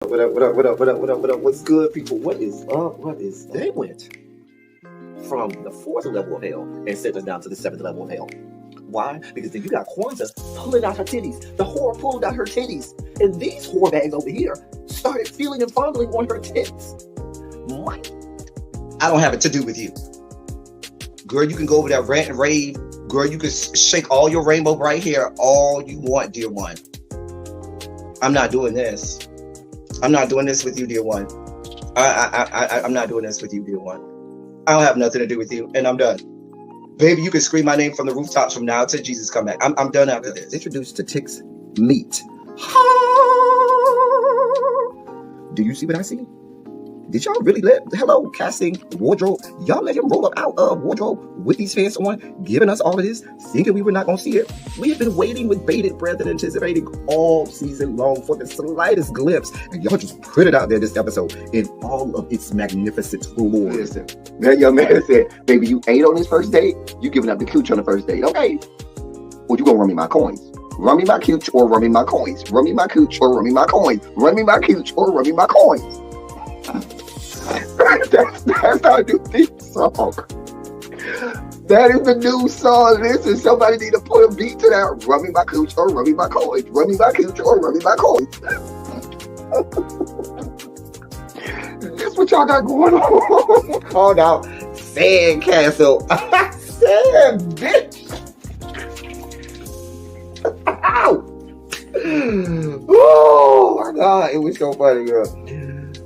What up, what up, what up, what up, what up, what up? What's good, people? What is up? What is up? They went from the fourth level of hell and sent us down to the seventh level of hell. Why? Because then you got Kwanzaa pulling out her titties. The whore pulled out her titties. And these whore bags over here started feeling and fondling on her tits. My, I don't have it to do with you. Girl, you can go over there, rant and rave. Girl, you can shake all your rainbow right here all you want, dear one. I'm not doing this. I'm not doing this with you, dear one. I'm not doing this with you, dear one. I don't have nothing to do with you, and I'm done. Baby, you can scream my name from the rooftops from now till Jesus come back. I'm done after this. Introduced to Tick's Meat. Do you see what I see? Did y'all really hello, casting, wardrobe, y'all let him roll up out of wardrobe with these fans on, giving us all of this, thinking we were not going to see it? We have been waiting with bated breath and anticipating all season long for the slightest glimpse, and y'all just put it out there this episode in all of its magnificent glory. Listen, that young man said, baby, you ate on this first date, you giving up the cooch on the first date, okay? Or you gonna run me my coins? Run me my cooch or run me my coins? Run me my cooch or run me my coins? Run me my cooch or run me my coins? That's our new theme song. That is the new song. Listen, somebody need to put a beat to that. Run me my cooch or run me my coins. Run me my cooch or run me my coins. That's what y'all got going on. Called out Sandcastle. Sand, bitch. Ow. Oh my God, it was so funny, girl.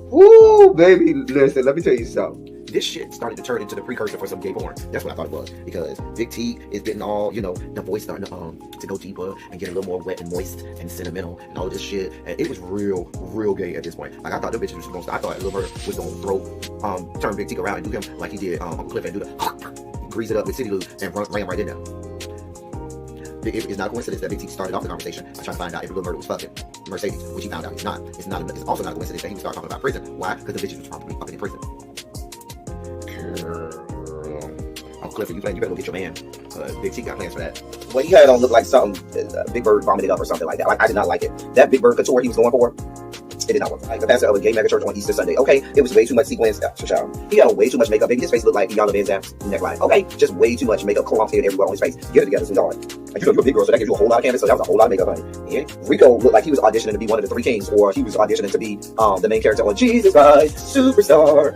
Woo, baby, listen, let me tell you something. This shit started to turn into the precursor for some gay porn. That's what I thought it was. Because Big T is getting all, the voice starting to go deeper and get a little more wet and moist and sentimental and all this shit. And it was real gay at this point. Like, I thought the bitches was going to, I thought Lil Bird was going to turn Big T around and do him like he did Uncle Cliff and do the, grease it up with City Lou and ran right in there. It's not a coincidence that Big T started off the conversation by trying to find out if Lil Murder was fucking Mercedes, which he found out he's not. It's also not a coincidence that he would start talking about prison. Why? Because the bitches was probably fucking in prison. Girl. Uncle Clifford, you better go get your man. Big T got plans for that. Well, he had it on look like something Big Bird vomited up or something like that. Like, I did not like it. That Big Bird couture he was going for, it did not work. Like the pastor of a gay mega church on Easter Sunday. Okay, it was way too much sequins. He had way too much makeup. Baby, his face looked like Iyanla Vanzant's neckline. Okay, just way too much makeup, clumped hair everywhere on his face. Get it together, sweetheart. Like, you're a big girl, so that gives you a whole lot of canvas. So that was a whole lot of makeup, honey. And Rico looked like he was auditioning to be one of the three kings, or he was auditioning to be the main character on Jesus Christ Superstar.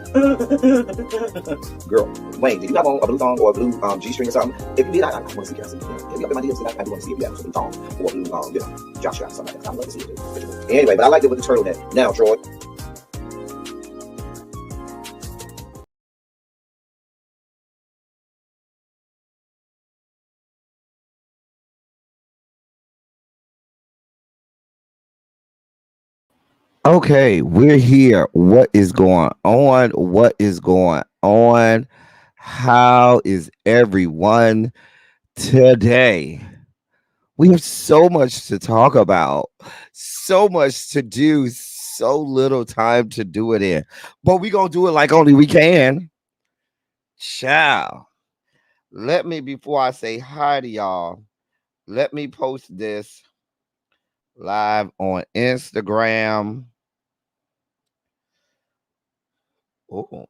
Girl, Wayne, did you have on a blue thong or a blue G-string or something? If you did, I want to see Cassie. Hit me up in my DMs. I do want to see if you have some thong or blue, jock strap, something like that. I'd love to see it. Anyway, but I liked it with the turtleneck. Now, Troy. Okay, we're here. What is going on? What is going on? How is everyone today? We have so much to talk about, so much to do, so little time to do it in. But we're going to do it like only we can. Ciao. Before I say hi to y'all, let me post this live on Instagram. Oh.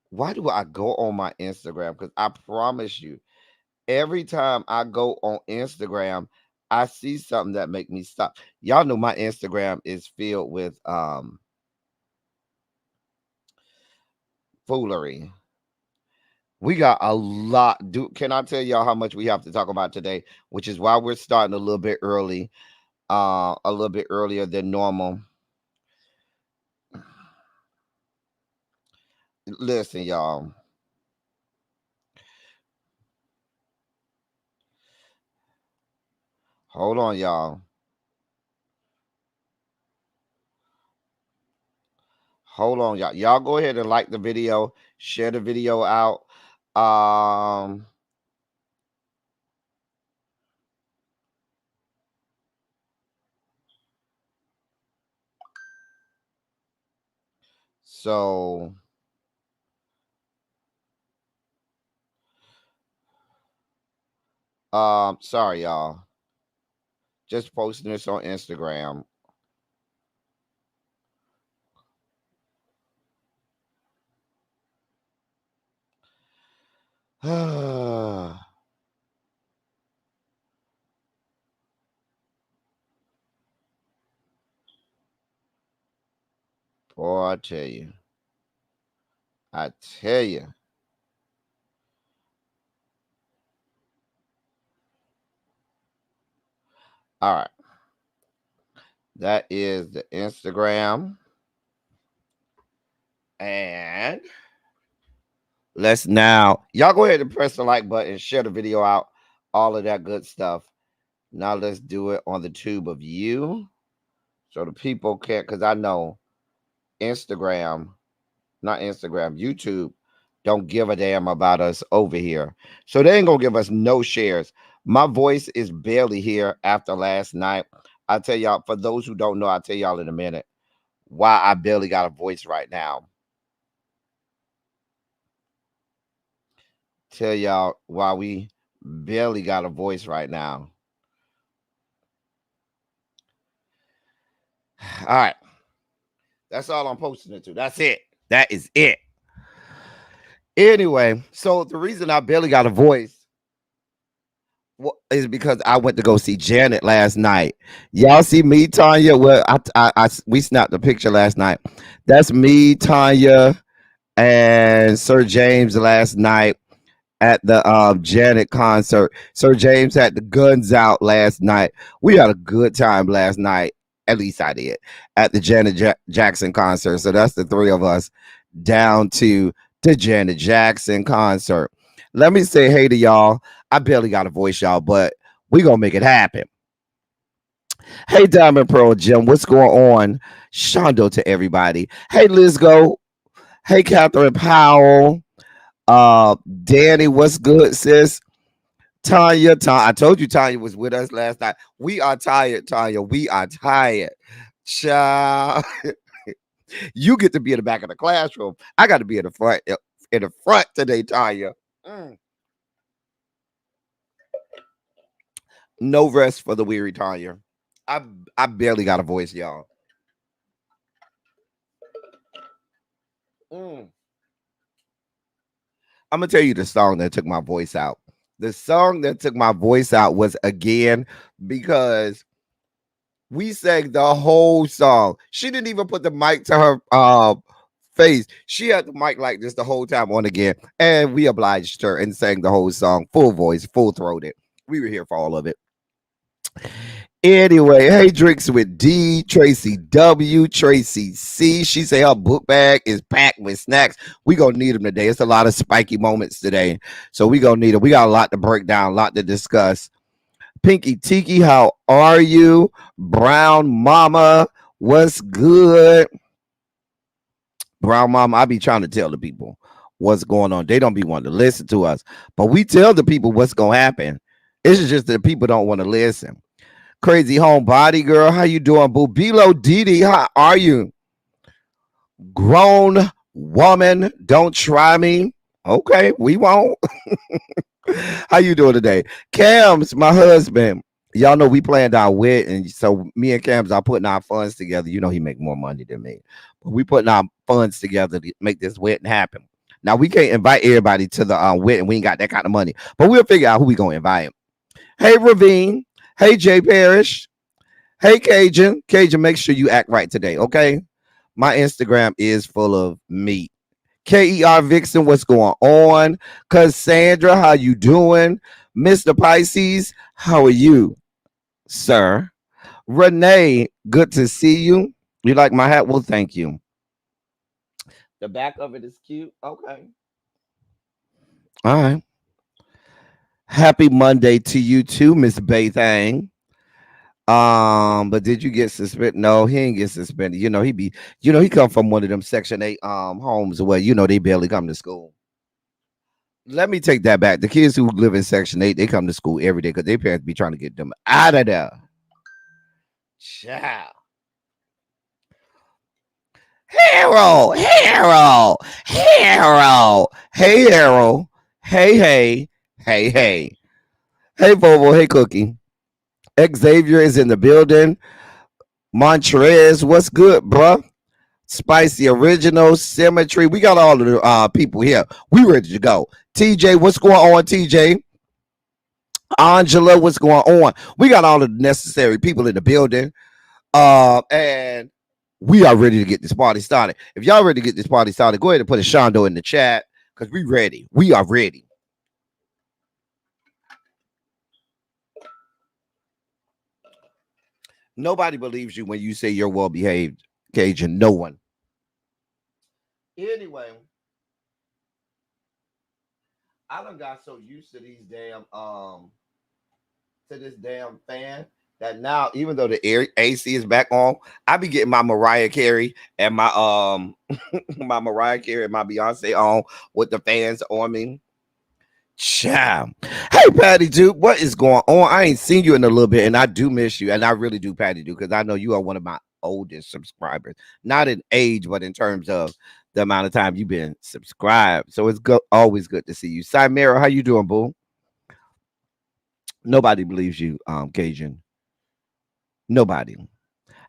Why do I go on my Instagram? Because I promise you, every time I go on Instagram, I see something that make me stop. Y'all know my Instagram is filled with foolery. We got a lot. Can I tell y'all how much we have to talk about today? Which is why we're starting a little bit early, a little bit earlier than normal. Listen, y'all. Hold on, y'all. Hold on, y'all. Y'all go ahead and like the video, share the video out. So sorry, y'all. Just posting this on Instagram. Boy, I tell you. I tell you. All right. That is the Instagram. And let's now, y'all go ahead and press the like button, share the video out, all of that good stuff. Now let's do it on the tube of you. So the people can, because I know Instagram, not Instagram, YouTube don't give a damn about us over here. So they ain't gonna give us no shares. My voice is barely here after last night. I'll tell y'all, for those who don't know, I'll tell y'all in a minute why I barely got a voice right now. Tell y'all why we barely got a voice right now. All right. That's all I'm posting it to. That's it. That is it. Anyway, so the reason I barely got a voice is because I went to go see Janet last night. Y'all see me, Tanya? Well, we snapped a picture last night. That's me, Tanya, and Sir James last night at the Janet concert. Sir James had the guns out last night. We had a good time last night. At least I did at the Janet Jackson concert. So that's the three of us down to the Janet Jackson concert. Let me say hey to y'all. I barely got a voice, y'all, but we gonna make it happen. Hey, Diamond Pearl Jim, what's going on? Shondo to everybody. Hey, Lizgo. Hey, Catherine Powell. Danny, what's good, sis? Tanya, I told you Tanya was with us last night. We are tired, Tanya. We are tired. Child. You get to be in the back of the classroom. I got to be in the front. In the front today, Tanya. No rest for the weary, Tanya. I barely got a voice, y'all. I'm gonna tell you the song that took my voice out. The song that took my voice out was Again, because we sang the whole song. She didn't even put the mic to her face. She had the mic like this the whole time on Again, and we obliged her and sang the whole song, full voice, full throated. We were here for all of it. Anyway, hey, Drinks with D, Tracy W, Tracy C. She say her book bag is packed with snacks. We gonna need them today. It's a lot of spiky moments today, so we gonna need them. We got a lot to break down, a lot to discuss. Pinky Tiki, how are you? Brown Mama, what's good? Brown Mama, I be trying to tell the people what's going on. They don't be wanting to listen to us, but we tell the people what's gonna happen. It's just that people don't want to listen. Crazy homebody girl, how you doing? Bubilo Didi, how are you? Grown woman, don't try me. Okay, we won't. How you doing today? Cam's my husband. Y'all know we planned our wedding, so me and Cam's are putting our funds together. You know he make more money than me, but we putting our funds together to make this wedding happen. Now we can't invite everybody to the wedding. We ain't got that kind of money, but we'll figure out who we gonna invite. Hey Ravine. Hey, Jay Parrish. Hey, Cajun. Cajun, make sure you act right today, okay? My Instagram is full of meat. KER Vixen, what's going on? Cassandra, how you doing? Mr. Pisces, how are you, sir? Renee, good to see you. You like my hat? Well, thank you. The back of it is cute. Okay. All right. Happy Monday to you too, Miss Baythang. But did you get suspended? No, he ain't get suspended. You know, he come from one of them Section 8 homes where they barely come to school. Let me take that back. The kids who live in Section 8, they come to school every day because their parents be trying to get them out of there. Child. Hero. Hey, Hero. Hey. Hey, Bobo. Hey, Cookie. Xavier is in the building. Montrez, what's good, bruh? Spicy Original, Symmetry. We got all of the people here. We ready to go. TJ, what's going on, TJ? Angela, what's going on? We got all the necessary people in the building. And we are ready to get this party started. If y'all ready to get this party started, go ahead and put a Shondo in the chat because we ready. We are ready. Nobody believes you when you say you're well behaved, Cajun. No one. Anyway, I done got so used to these damn to this damn fan that now, even though the air AC is back on, I be getting my Mariah Carey and my my Mariah Carey and my Beyonce on with the fans on me. Ciao. Hey, Patty Duke, what is going on? I ain't seen you in a little bit, and I do miss you, and I really do, Patty Duke, because I know you are one of my oldest subscribers, not in age, but in terms of the amount of time you've been subscribed. So it's always good to see you. Cymera, how you doing, boo? Nobody believes you, Cajun. Nobody.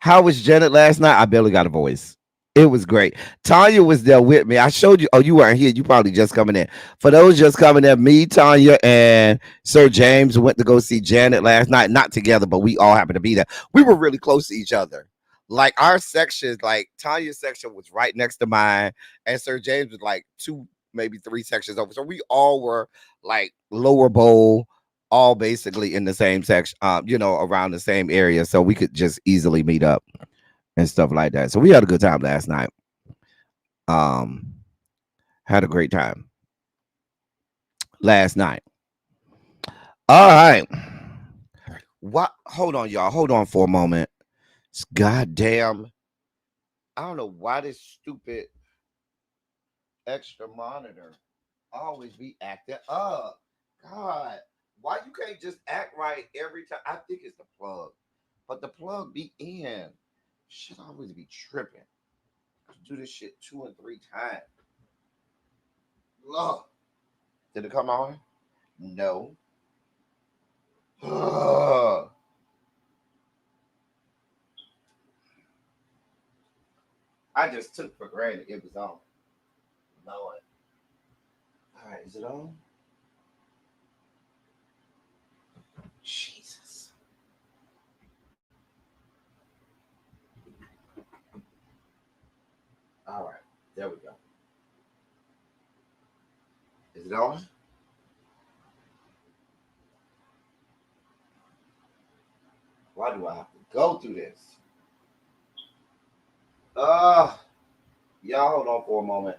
How was Janet last night? I barely got a voice. It was great. Tanya was there with me. I showed you. Oh, you weren't here. You probably just coming in. For those just coming in, me, Tanya, and Sir James went to go see Janet last night. Not together, but we all happened to be there. We were really close to each other. Like our sections, like Tanya's section was right next to mine, and Sir James was like two, maybe three sections over. So we all were like lower bowl, all basically in the same section, around the same area. So we could just easily meet up and stuff like that. So we had a good time last night. Had a great time last night. All right. What? Hold on, y'all. Hold on for a moment. It's goddamn. I don't know why this stupid extra monitor always be acting up. God, why you can't just act right every time? I think it's the plug, but the plug be in. Should always be tripping. Do this shit 2 and 3 times. Lord. Did it come on? No. I just took for granted it was on. Lord. All right, is it on? Jesus. All right, there we go. Is it on? Why do I have to go through this? Y'all hold on for a moment.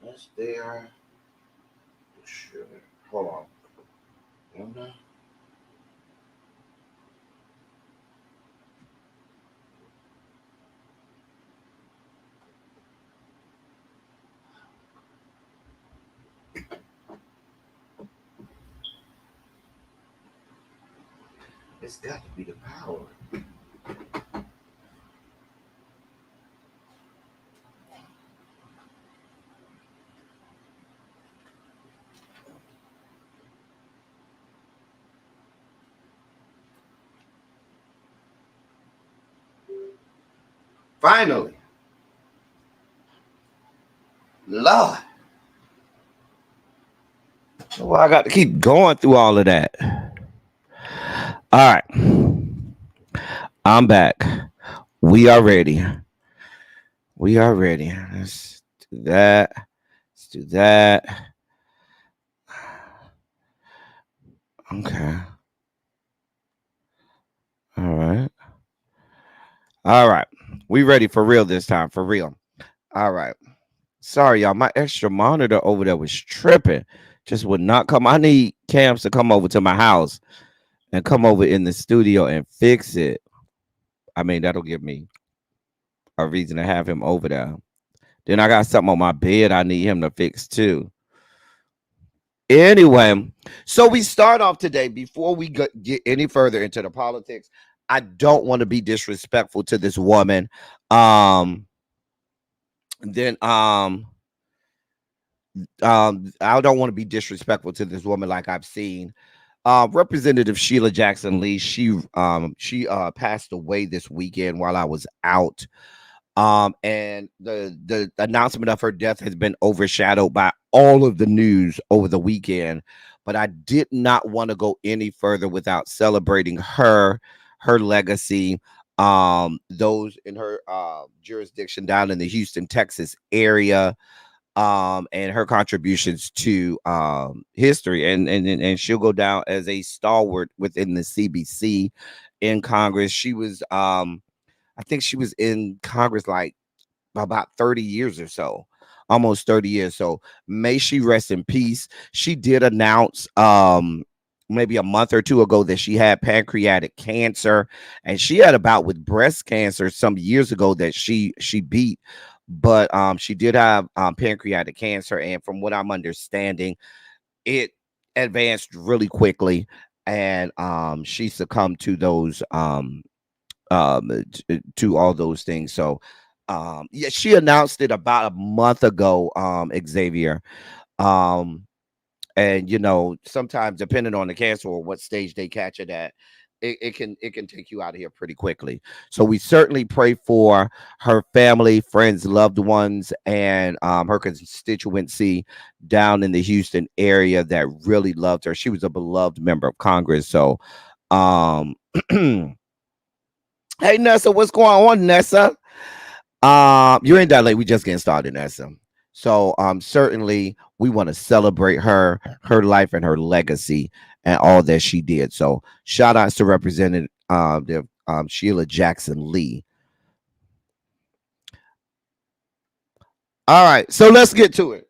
That's there. Sure. Hold on. It's got to be the power. Finally. Lord. Well, I got to keep going through all of that. All right. I'm back. We are ready. We are ready. Let's do that. Let's do that. Okay. All right. All right. We ready for real this time. For real. All right. Sorry, y'all. My extra monitor over there was tripping. Just would not come. I need Cams to come over to my house and come over in the studio and fix it. I mean, that'll give me a reason to have him over there. Then I got something on my bed I need him to fix too. Anyway, so we start off today before we get any further into the politics. I don't want to be disrespectful to this woman. Then I don't want to be disrespectful to this woman like I've seen Representative Sheila Jackson Lee, she passed away this weekend while I was out. And the announcement of her death has been overshadowed by all of the news over the weekend. But I did not want to go any further without celebrating her legacy, those in her jurisdiction down in the Houston, Texas area, and her contributions to history, and she'll go down as a stalwart within the CBC in Congress. She was I think she was in Congress like about 30 years or so, almost 30 years. So may she rest in peace. She did announce maybe a month or two ago that she had pancreatic cancer, and she had a bout with breast cancer some years ago that she beat. But she did have pancreatic cancer, and from what I'm understanding, it advanced really quickly, and she succumbed to those to all those things. So yeah, she announced it about a month ago, Xavier. um and sometimes depending on the cancer or what stage they catch it at, it can take you out of here pretty quickly. So we certainly pray for her family, friends, loved ones, and her constituency down in the Houston area that really loved her. She was a beloved member of Congress. So hey, Nessa, what's going on, Nessa? You're in LA. We just getting started, Nessa. So certainly we want to celebrate her life and her legacy and all that she did. So shout outs to Representative Sheila Jackson Lee. All right, so let's get to it.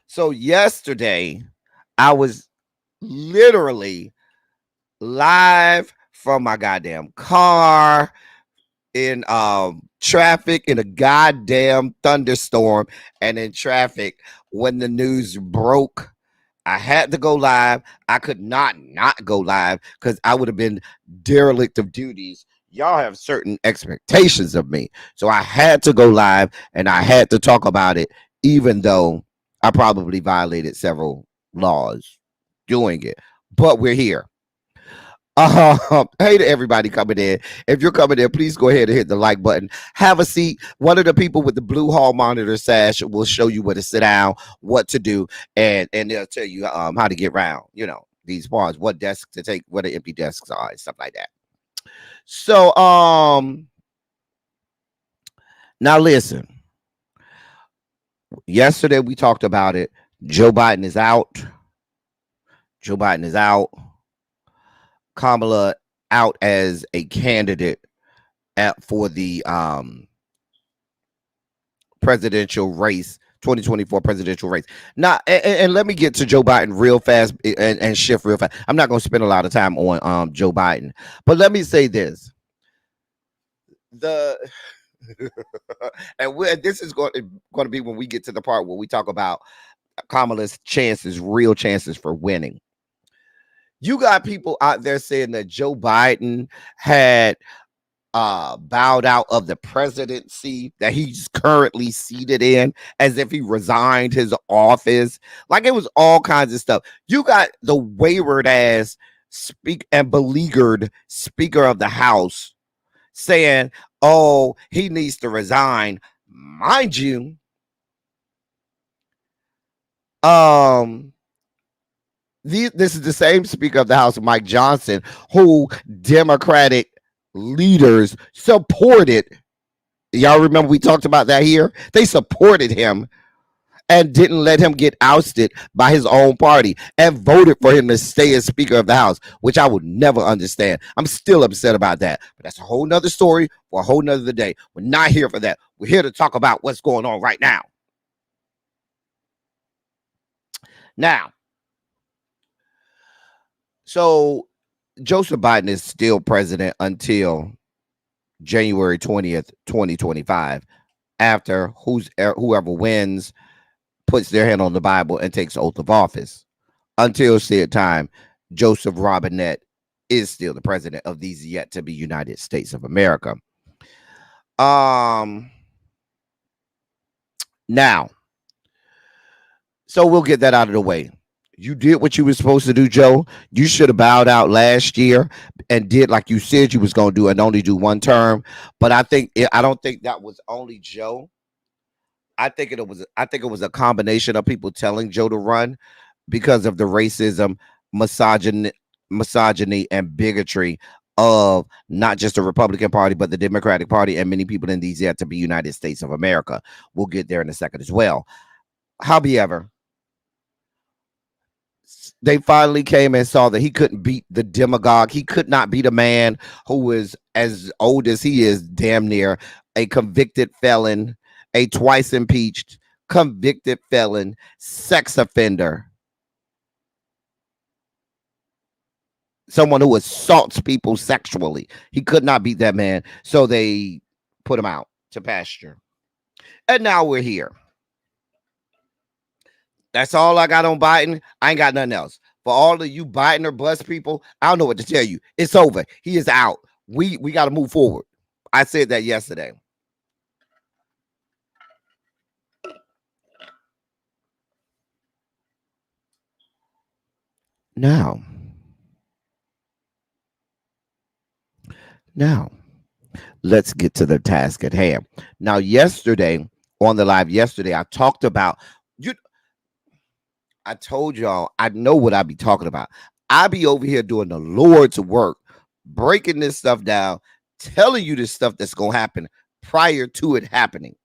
So yesterday I was literally live from my goddamn car in traffic in a goddamn thunderstorm and in traffic when the news broke. I had to go live. I could not go live because I would have been derelict of duties. Y'all have certain expectations of me. So I had to go live and I had to talk about it, even though I probably violated several laws doing it. But we're here. Hey to everybody coming in. If you're coming in, please go ahead and hit the like button. Have a seat. One of the people with the blue hall monitor sash will show you where to sit down, what to do, and they'll tell you how to get around. These bars, what desks to take, what the empty desks are, and stuff like that. So now listen. Yesterday we talked about it. Joe Biden is out. Joe Biden is out. Kamala out as a candidate for the presidential race, 2024 presidential race. Now, and let me get to Joe Biden real fast and shift real fast. I'm not going to spend a lot of time on Joe Biden, but let me say this: and this is going to be when we get to the part where we talk about Kamala's chances, real chances for winning. You got people out there saying that Joe Biden had bowed out of the presidency that he's currently seated in, as if he resigned his office. Like, it was all kinds of stuff. You got the wayward ass beleaguered Speaker of the House saying, oh, he needs to resign. Mind you, this is the same Speaker of the House, Mike Johnson, who Democratic leaders supported. Y'all remember we talked about that here? They supported him and didn't let him get ousted by his own party and voted for him to stay as Speaker of the House, which I would never understand. I'm still upset about that. But that's a whole nother story for a whole nother day. We're not here for that. We're here to talk about what's going on right now. Now, so Joseph Biden is still president until January 20th, 2025, after whoever wins puts their hand on the Bible and takes oath of office. Until said time, Joseph Robinette is still the president of these yet to be United States of America. Now, so we'll get that out of the way. You did what you were supposed to do, Joe. You should have bowed out last year and did like you said you was going to do and only do one term. But I don't think that was only Joe. I think it was a combination of people telling Joe to run because of the racism, misogyny, misogyny and bigotry of not just the Republican Party, but the Democratic Party and many people in these yet to be United States of America. We'll get there in a second as well. However, they finally came and saw that he couldn't beat the demagogue. He could not beat a man who is as old as he is, damn near a convicted felon, a twice impeached convicted felon, sex offender, someone who assaults people sexually. He could not beat that man. So they put him out to pasture. And now we're here. That's all I got on Biden. I ain't got nothing else. For all of you Biden or bust people, I don't know what to tell you. It's over. He is out. We got to move forward. I said that yesterday. Now, let's get to the task at hand. Now, yesterday, on the live yesterday, I talked about you. I told y'all I know what I be talking about. I be over here doing the Lord's work, breaking this stuff down, telling you this stuff that's going to happen prior to it happening.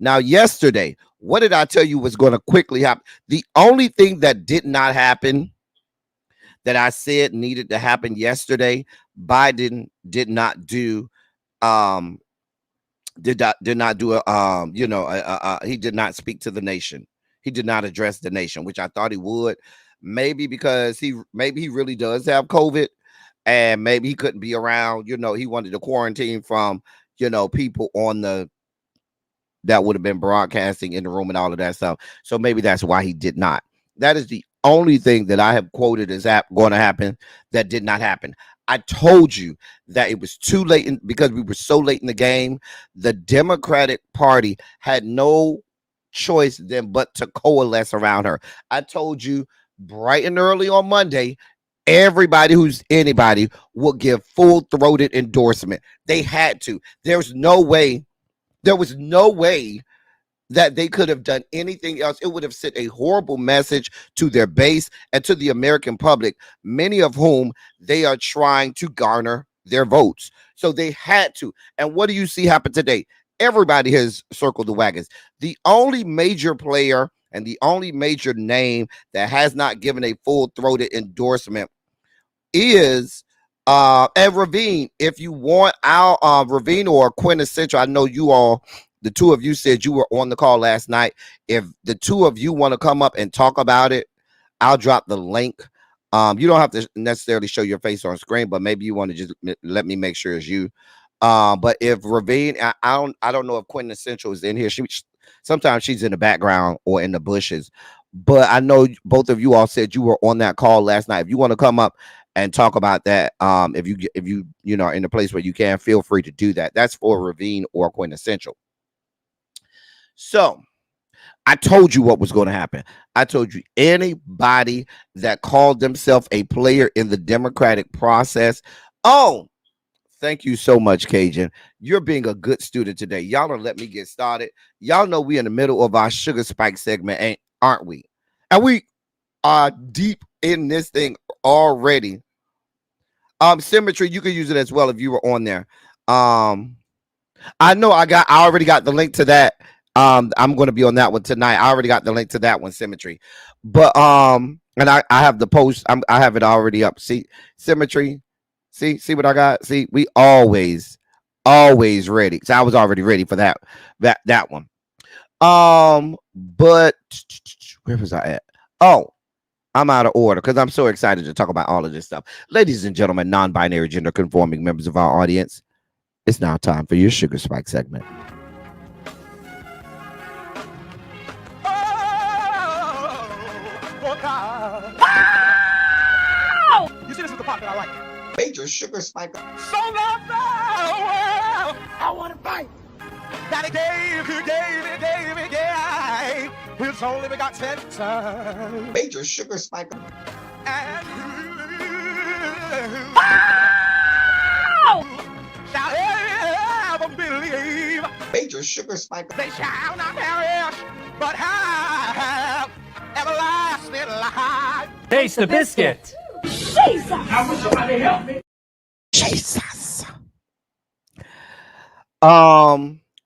Now, yesterday, what did I tell you was going to quickly happen? The only thing that did not happen that I said needed to happen yesterday, Biden did not do did not do he did not speak to the nation. He did not address the nation, which I thought he would. Maybe because he really does have COVID and maybe he couldn't be around, he wanted to quarantine from, people on the that would have been broadcasting in the room and all of that stuff. So maybe that's why he did not. That is the only thing that I have quoted as going to happen that did not happen. I told you that it was too late because we were so late in the game. The Democratic Party had no choice then but to coalesce around her. I told you bright and early on Monday, everybody who's anybody will give full-throated endorsement. They had to. There was no way that they could have done anything else. It would have sent a horrible message to their base and to the American public, many of whom they are trying to garner their votes. So they had to. And what do you see happen today? Everybody has circled the wagons. The only major player and the only major name that has not given a full-throated endorsement is and Ravine. If you want our Ravine or Quintessential, I know you all, the two of you said you were on the call last night. If the two of you want to come up and talk about it, I'll drop the link. You don't have to necessarily show your face on screen, but maybe you want to just let me make sure it's you. But if Ravine, I don't know if Quintessential is in here. Sometimes she's in the background or in the bushes. But I know both of you all said you were on that call last night. If you want to come up and talk about that, if you are in a place where you can, feel free to do that. That's for Ravine or Quintessential. So I told you what was going to happen. I told you anybody that called themselves a player in the democratic process. Oh, thank you so much, Cajun. You're being a good student today. Y'all don't let me get started. Y'all know we in the middle of our sugar spike segment, aren't we? And we are deep in this thing already. Symmetry, you can use it as well if you were on there. I know I already got the link to that. I'm going to be on that one tonight. I already got the link to that one, Symmetry. But and I have the post. I have it already up. See, Symmetry. See what I got? See, we always ready. So I was already ready for that one. But where was I at? Oh, I'm out of order because I'm so excited to talk about all of this stuff. Ladies and gentlemen, non-binary gender conforming members of our audience, it's now time for your Sugar Spike segment. You see, this is the part that I like. Major Sugar Spike. So I want to fight. Daddy gave me, yeah. gave his only begotten son. Major sugar spike. And shall ever believe. Major sugar spike. They shall not perish, but have everlasting life. Taste the biscuit. Jesus! I wish somebody help me. Jesus.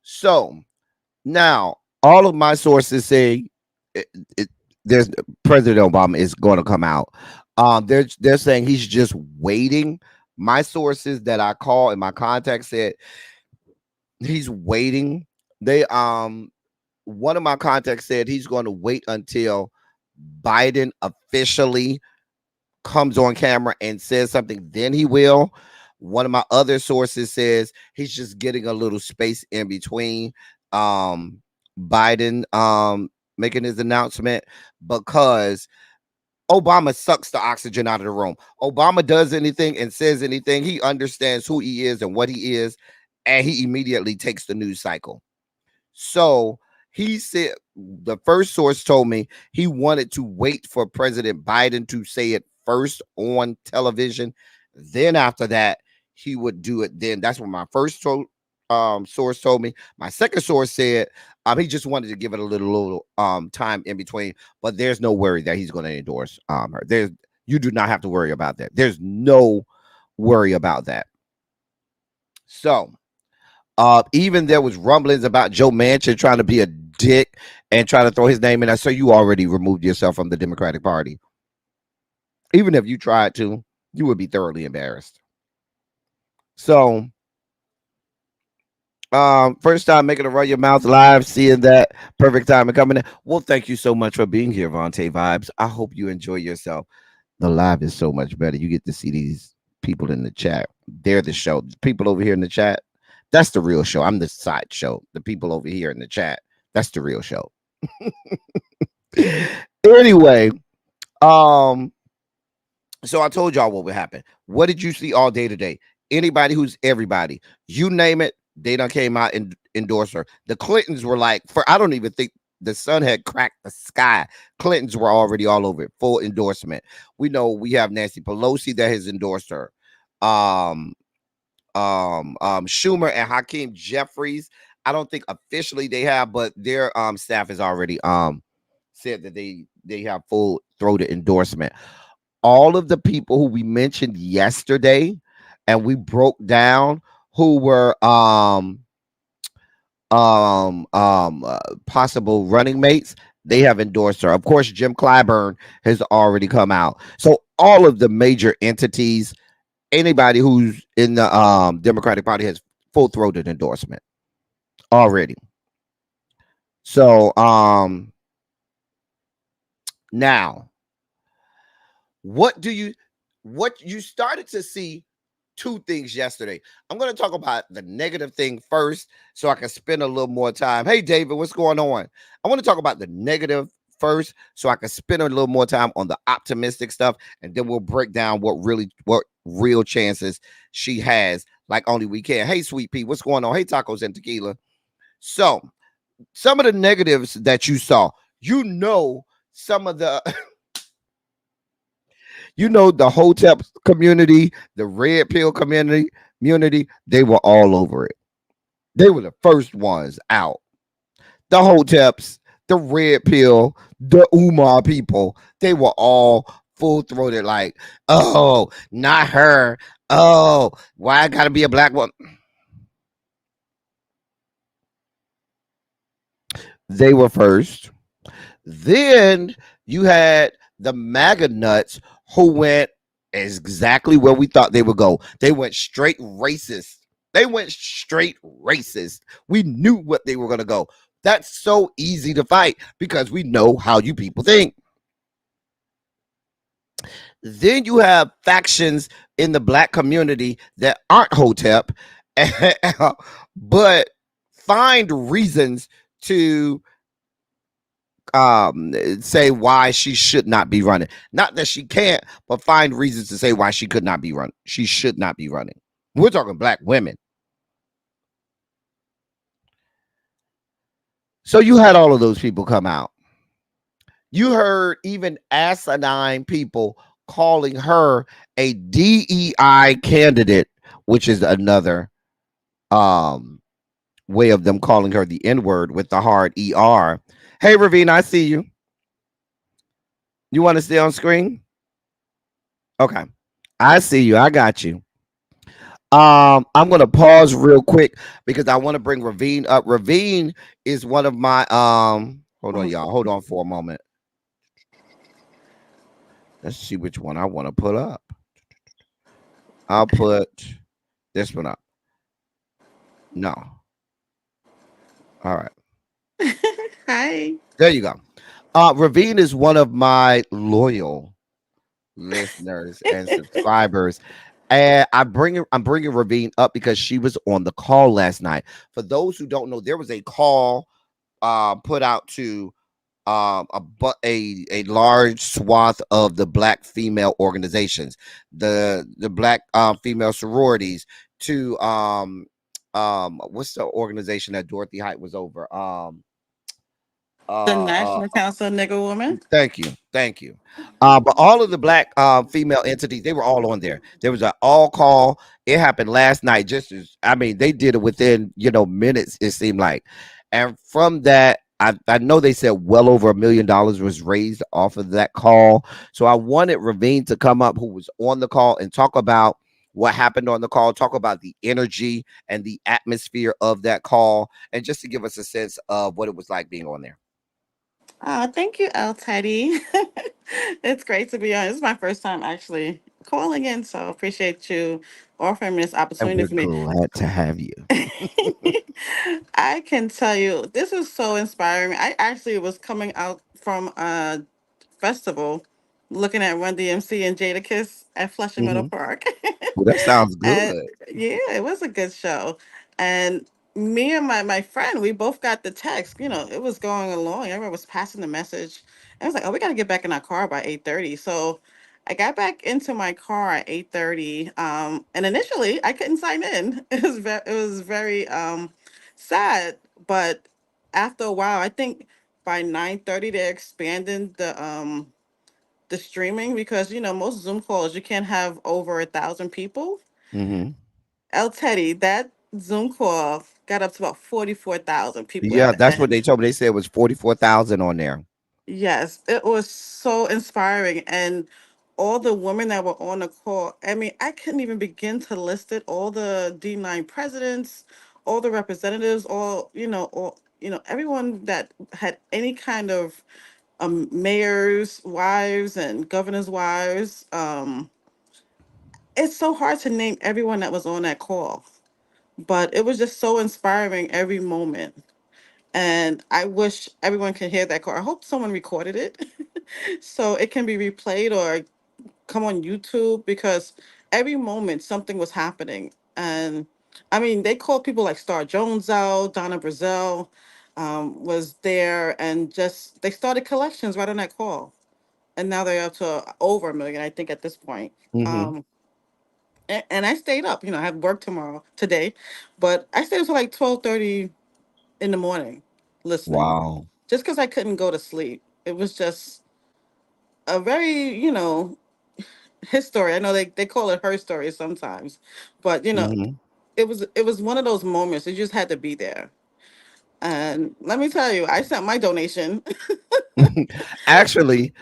So now all of my sources say there's President Obama is going to come out. They're saying he's just waiting. My sources that I call and my contacts said he's waiting. They one of my contacts said he's going to wait until Biden officially comes on camera and says something, then he will. One of my other sources says he's just getting a little space in between Biden making his announcement, because Obama sucks the oxygen out of the room. Obama does anything and says anything, he understands who he is and what he is, and he immediately takes the news cycle. So he said, the first source told me he wanted to wait for President Biden to say it first on television. Then after that, he would do it then. That's what my first source told me. My second source said he just wanted to give it a little time in between, but there's no worry that he's going to endorse her. You do not have to worry about that. There's no worry about that. So even there was rumblings about Joe Manchin trying to be a dick and trying to throw his name in there. So you already removed yourself from the Democratic Party. Even if you tried to, you would be thoroughly embarrassed. So first time making a Run Your Mouth live, seeing that perfect time and coming in. Well, thank you so much for being here, Vontae Vibes. I hope you enjoy yourself. The live is so much better. You get to see these people in the chat. They're the show. The people over here in the chat, that's the real show. I'm the side show. The people over here in the chat, that's the real show. Anyway, so I told y'all what would happen. What did you see all day today? Anybody who's everybody, you name it, they done came out and endorsed her. The Clintons were like, I don't even think the sun had cracked the sky. Clintons were already all over it, full endorsement. We know we have Nancy Pelosi that has endorsed her. Schumer and Hakeem Jeffries, I don't think officially they have, but their staff has already said that they have full throated endorsement. All of the people who we mentioned yesterday and we broke down who were possible running mates, they have endorsed her. Of course, Jim Clyburn has already come out. So all of the major entities, anybody who's in the Democratic Party has full-throated endorsement already. So now what you started to see two things yesterday. I'm going to talk about the negative thing first so I can spend a little more time. Hey, David, what's going on? I want to talk about the negative first so I can spend a little more time on the optimistic stuff, and then we'll break down what real chances she has like only we can. Hey, Sweet Pea, what's going on? Hey, Tacos and Tequila. So some of the negatives that you saw, some of the the Hotep community, the Red Pill community, they were all over it. They were the first ones out. The Hoteps, the Red Pill, the Umar people, they were all full-throated like, oh, not her. Oh, why I gotta be a black woman? They were first. Then you had the MAGA nuts who went exactly where we thought they would go. They went straight racist. We knew what they were going to go. That's so easy to fight because we know how you people think. Then you have factions in the black community that aren't Hotep, but find reasons to say why she should not be running. Not that she can't, but find reasons to say why she could not be running. She should not be running. We're talking black women. So you had all of those people come out. You heard even asinine people calling her a DEI candidate, which is another um way of them calling her the N word with the hard ER. Hey, Ravine, I see you. You want to stay on screen? Okay. I see you. I got you. I'm gonna pause real quick because I want to bring Ravine up. Ravine is one of my hold on, y'all. Hold on for a moment. Let's see which one I want to put up. I'll put this one up. No. All right. Hi. There you go. Ravine is one of my loyal listeners and subscribers. And I'm bringing Ravine up because she was on the call last night. For those who don't know, there was a call put out to a large swath of the black female organizations, the black female sororities, to what's the organization that Dorothy Height was over? The Uh, uh, National Council of Nigger Women. Thank you, thank you. But all of the black female entities, they were all on there. There was an all call. It happened last night. Just as I mean, they did it within minutes. It seemed like, and from that, I know they said well over $1 million was raised off of that call. So I wanted Ravine to come up, who was on the call, and talk about what happened on the call, talk about the energy and the atmosphere of that call, and just to give us a sense of what it was like being on there. Thank you, El Teddy. It's great to be on. This is my first time actually calling in, so appreciate you offering me this And opportunity we're for me. glad to have you. I can tell you, this is so inspiring. I actually was coming out from a festival looking at Run DMC and Jada Kiss at Flushing Meadow Hmm. Park. Well, that sounds And good. yeah, it was a good show. And me and my friend, we both got the text. It was going along. Everyone was passing the message. I was like, "Oh, we got to get back in our car by 8:30." So I got back into my car at 8:30. And initially, I couldn't sign in. It was very sad. But after a while, I think by 9:30 they're expanding the streaming because most Zoom calls you can't have over 1,000 people. Hmm. El Teddy, that Zoom call got up to about 44,000 people at Yeah, the that's what end. they told me. They said it was 44,000 on there. Yes, it was so inspiring. And all the women that were on the call, I mean, I couldn't even begin to list it. All the D9 presidents, all the representatives, everyone that had any kind of mayors' wives and governors' wives. It's so hard to name everyone that was on that call, but it was just so inspiring every moment. And I wish everyone could hear that call. I hope someone recorded it so it can be replayed or come on YouTube because every moment something was happening. And I mean, they called people like Star Jones out, Donna Brazell was there, and just they started collections right on that call. And now they're up to over a million, I think, at this point. Hmm. Um, and I stayed up. I have work today, but I stayed until like 12:30 in the morning, listening, Wow. just because I couldn't go to sleep. It was just a very his story. I know they call it her story sometimes, but Hmm. it was one of those moments. You just had to be there. And let me tell you, I sent my donation. Actually,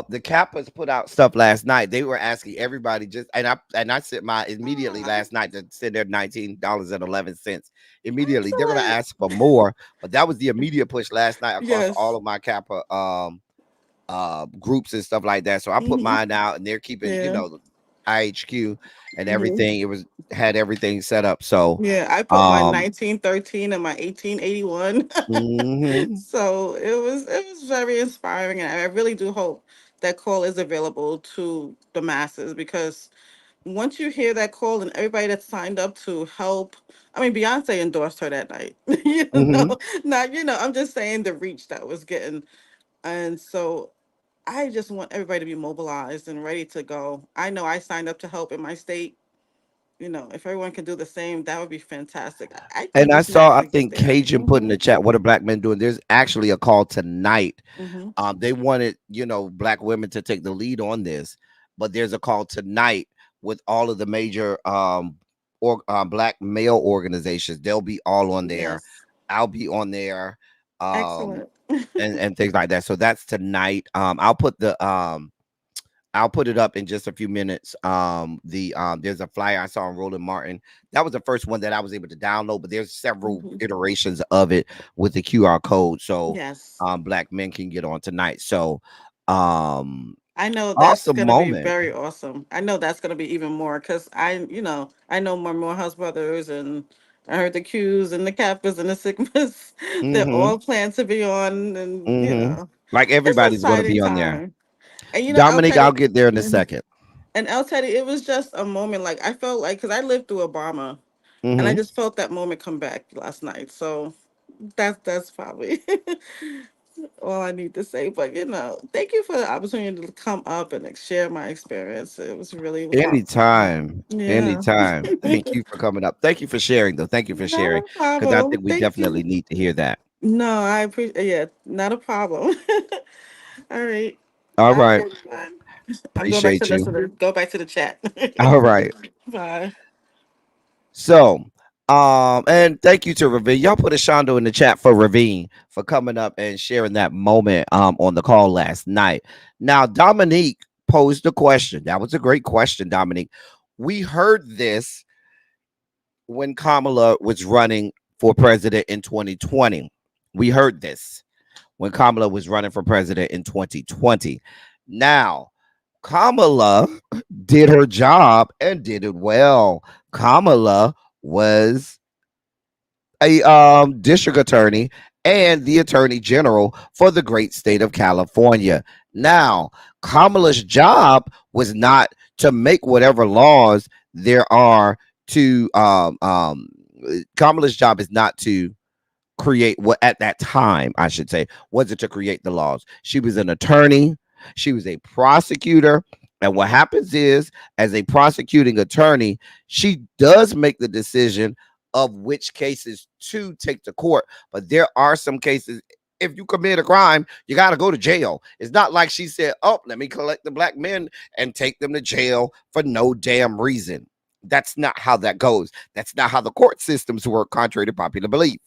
the Kappas put out stuff last night. They were asking everybody just, and I sent my immediately Ah, last night to send their $19.11. Immediately, they're gonna excellent. ask for more, but that was the immediate push last night across all Yes. of my Kappa groups and stuff like that. So I put Hmm. mine out and they're keeping, Yeah. the IHQ and Hmm. everything. It was had everything set up. So Yeah, I put my um 1913 and my 1881. mhm, So it was very inspiring, and I really do hope that call is available to the masses because once you hear that call and everybody that signed up to help, I mean Beyonce endorsed her that night. mhm, Not I'm just saying the reach that was getting, and so I just want everybody to be mobilized and ready to go. I know I signed up to help in my state. if everyone could do the same, that would be fantastic. I think And we I should saw, I actually get think there. Cajun put in the chat, what are black men doing? There's actually a call tonight. Hmm. They wanted, black women to take the lead on this, but there's a call tonight with all of the major black male organizations. They'll be all on there. Yes. I'll be on there, um, Excellent. and things like that. So that's tonight. I'll put it up in just a few minutes. There's a flyer I saw on Roland Martin. That was the first one that I was able to download, but there's several Hmm. iterations of it with the QR code, so Yes. black men can get on tonight. So um I know that's awesome gonna be moment. very awesome. I know that's gonna be even more because I know my Morehouse brothers, and I heard the Qs and the Kappas and the Sigmas. They're Mm-hmm. all planned to be on, and Mm-hmm. Like it's an everybody's going to exciting be on there. time. And El Dominique, I'll Teddy, get there in a mhm. second. And El Teddy, it was just a moment. Like I felt like because I lived through Obama, and I Mm-hmm. just felt that moment come back last night. So that's probably all I need to say. But thank you for the opportunity to come up and share my experience. It was really powerful. Anytime. Yeah. Anytime. Thank you for coming up. Thank you for sharing, though. Thank you for Not sharing, a because I problem. think we Thank definitely you. need to hear that. No, I appreciate. Yeah, not a problem. All right. All Bye, right. everyone. I'm going back to Appreciate you. listen. Go back to the chat. All right. Bye. So, and thank you to Ravine. Y'all put a shondo in the chat for Ravine for coming up and sharing that moment on the call last night. Now, Dominique posed a question. That was a great question, Dominique. We heard this when Kamala was running for president in 2020. We heard this when Kamala was running for president in 2020. Now, Kamala did her job and did it well. Kamala was a district attorney and the attorney general for the great state of California. Now, Kamala's job was not to make whatever laws there are to Kamala's job is not to create what at that time, I should say, wasn't to create the laws. She was an attorney, she was a prosecutor. And what happens is, as a prosecuting attorney, she does make the decision of which cases to take to court. But there are some cases, if you commit a crime, you got to go to jail. It's not like she said, oh, let me collect the black men and take them to jail for no damn reason. That's not how that goes. That's not how the court systems work, contrary to popular belief.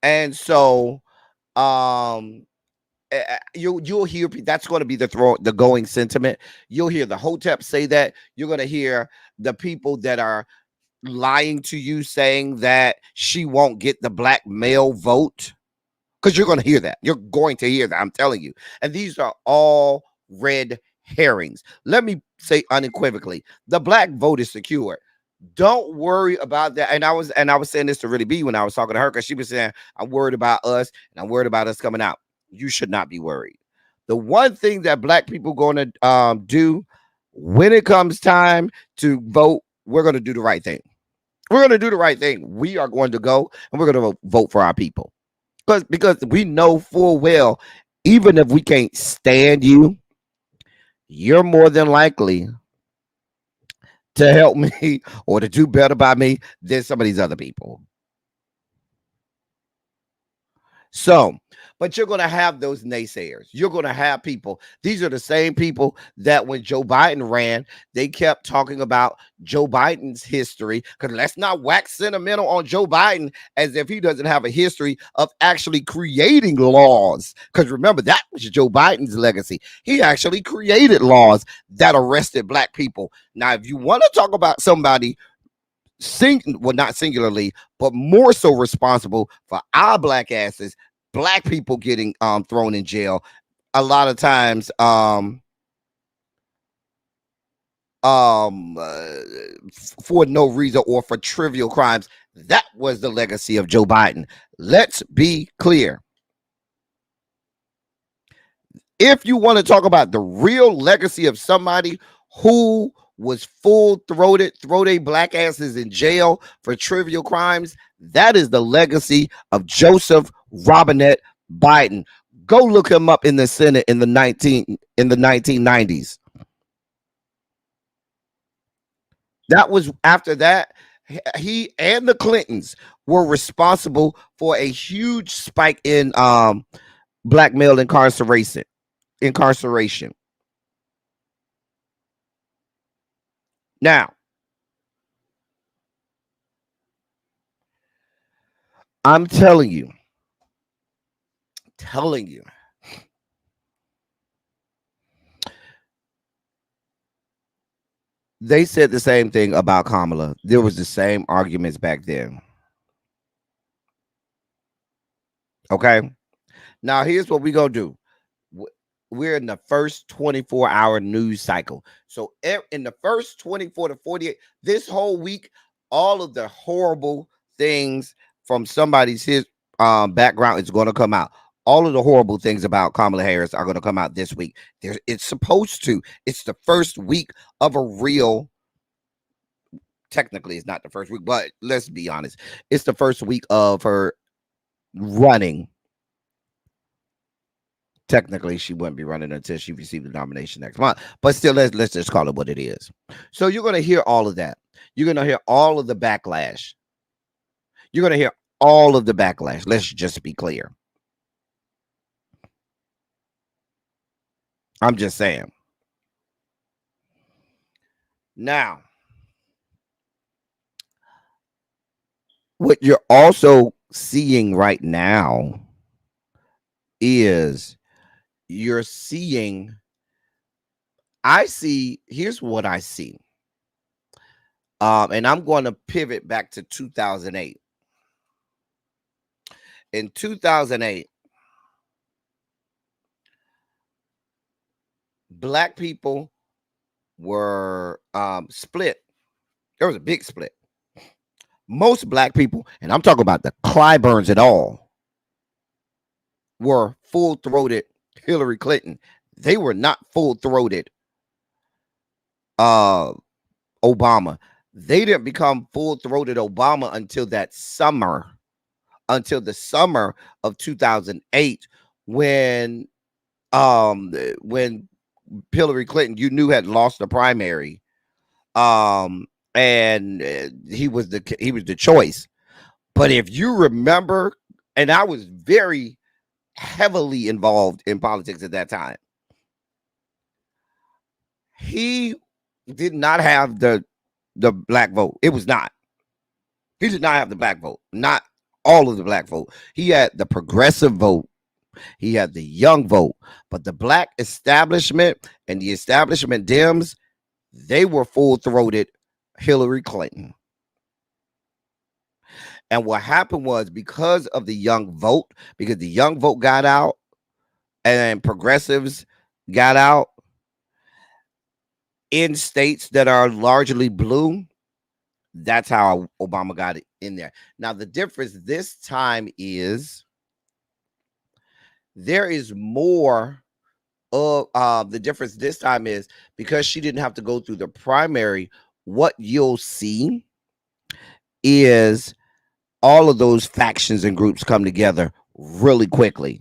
And so you'll hear that's going to be the going sentiment. You'll hear the Hotep say that. You're going to hear the people that are lying to you saying that she won't get the black male vote, because you're going to hear that. You're going to hear that, I'm telling you. And these are all red herrings. Let me say unequivocally, the black vote is secure. Don't worry about that. And I was saying this to Really B when I was talking to her, because she was saying, I'm worried about us and I'm worried about us coming out. You should not be worried. The one thing that black people going to do when it comes time to vote, we're going to do the right thing. We're going to do the right thing. We are going to go and we're going to vote for our people. Because we know full well, even if we can't stand you, you're more than likely to help me or to do better by me than some of these other people. So, but you're going to have those naysayers. You're going to have people. These are the same people that when Joe Biden ran, they kept talking about Joe Biden's history. Because let's not wax sentimental on Joe Biden as if he doesn't have a history of actually creating laws. Because remember, that was Joe Biden's legacy. He actually created laws that arrested black people. Now, if you want to talk about somebody not singularly, but more so responsible for our black asses, black people getting thrown in jail a lot of times for no reason or for trivial crimes. That was the legacy of Joe Biden. Let's be clear. If you want to talk about the real legacy of somebody who was full-throated, throw their black asses in jail for trivial crimes, that is the legacy of Joseph Robinette Biden. Go look him up in the Senate in the 1990s. That was after that. He and the Clintons were responsible for a huge spike in black male incarceration. Incarceration. Now, I'm telling you, they said the same thing about Kamala. There was the same arguments back then. Okay. Now here's what we're gonna do. We're in the first 24-hour news cycle. So in the first 24 to 48, this whole week, all of the horrible things from somebody's background is going to come out. All of the horrible things about Kamala Harris are going to come out this week. It's supposed to. It's the first week of a real. Technically, it's not the first week, but let's be honest. It's the first week of her running. Technically, she wouldn't be running until she received the nomination next month. But still, let's just call it what it is. So you're going to hear all of that. You're going to hear all of the backlash. You're going to hear all of the backlash. Let's just be clear. I'm just saying. Now, what you're also seeing right now is you're seeing, here's what I see. And I'm going to pivot back to 2008. In 2008, black people were split. There was a big split. Most black people, and I'm talking about the Clyburns at all, were full-throated Hillary Clinton. They were not full-throated Obama. They didn't become full-throated Obama until the summer of 2008, when Hillary Clinton, you knew, had lost the primary, and he was the choice. But if you remember, and I was very heavily involved in politics at that time, he did not have the black vote. It was not. He did not have the black vote. Not all of the black vote. He had the progressive vote. He had the young vote. But the black establishment and the establishment Dems, they were full-throated Hillary Clinton. And what happened was, because of the young vote, because the young vote got out and progressives got out in states that are largely blue, that's how Obama got it in there. Now, the difference this time is there is more of the difference this time is because she didn't have to go through the primary. What you'll see is all of those factions and groups come together really quickly.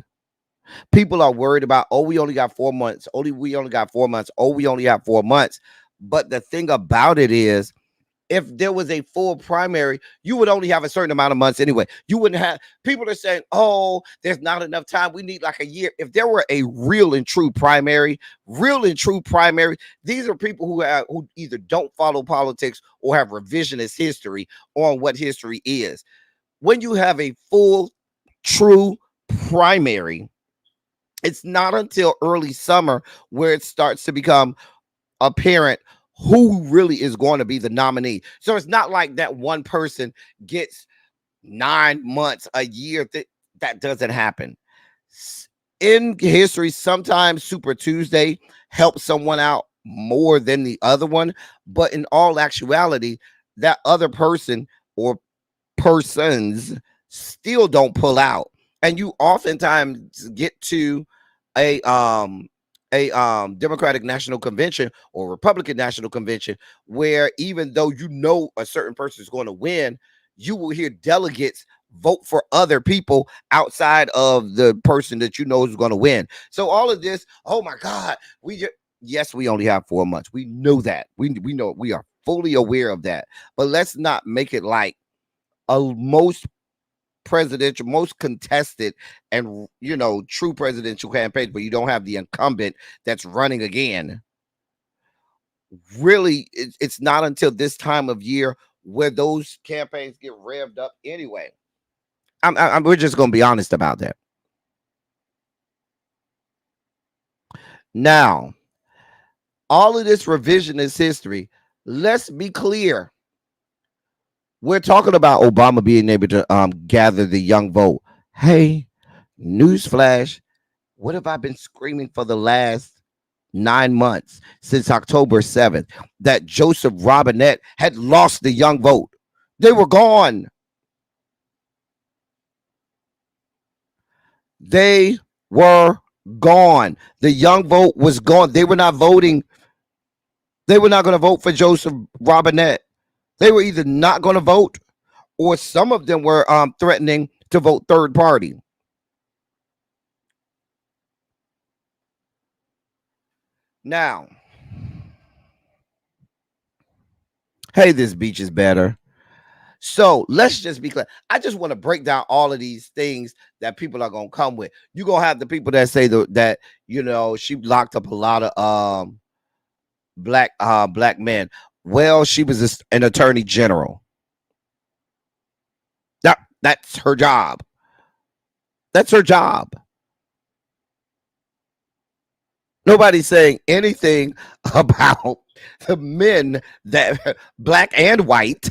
People are worried about, oh, we only got 4 months. We only got 4 months. Oh, we only got 4 months. But the thing about it is, if there was a full primary, you would only have a certain amount of months anyway. You wouldn't have, people are saying, oh, there's not enough time. We need like a year. If there were a real and true primary, these are people who either don't follow politics or have revisionist history on what history is. When you have a full, true primary, it's not until early summer where it starts to become apparent who really is going to be the nominee. So it's not like that one person gets 9 months, a year. That doesn't happen. In history, sometimes Super Tuesday helps someone out more than the other one. But in all actuality, that other person or persons still don't pull out. And you oftentimes get to a Democratic National Convention or Republican National Convention where, even though you know a certain person is going to win, you will hear delegates vote for other people outside of the person that you know is going to win. So all of this, oh my God, yes, we only have 4 months. We know that. We know we are fully aware of that. But let's not make it like a most presidential, most contested, and true presidential campaigns where you don't have the incumbent that's running again. Really, it's not until this time of year where those campaigns get revved up anyway. We're just going to be honest about that. Now, all of this revisionist history, let's be clear. We're talking about Obama being able to gather the young vote. Hey, newsflash, what have I been screaming for the last 9 months, since October 7th, that Joseph Robinette had lost the young vote? They were gone. They were gone. The young vote was gone. They were not voting. They were not going to vote for Joseph Robinette. They were either not going to vote, or some of them were threatening to vote third party. Now, hey, this beach is better. So let's just be clear. I just want to break down all of these things that people are going to come with. You're going to have the people that say that, she locked up a lot of black men. Well, she was an attorney general. That's her job. That's her job. Nobody's saying anything about the men that black and white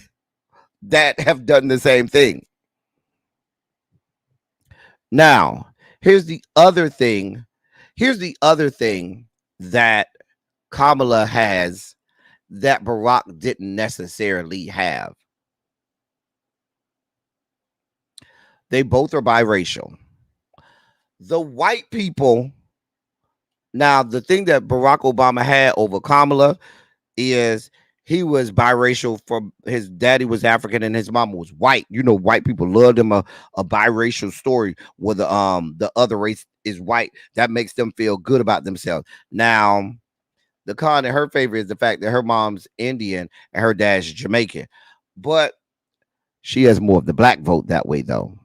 that have done the same thing. Now, here's the other thing. Here's the other thing that Kamala has that Barack didn't necessarily have. They both are biracial. The white people, now the thing that Barack Obama had over Kamala is he was biracial. From his daddy was African and his mama was white. White people loved him a biracial story where the other race is white. That makes them feel good about themselves. Now, the con in her favor is the fact that her mom's Indian and her dad's Jamaican. But she has more of the black vote that way, though.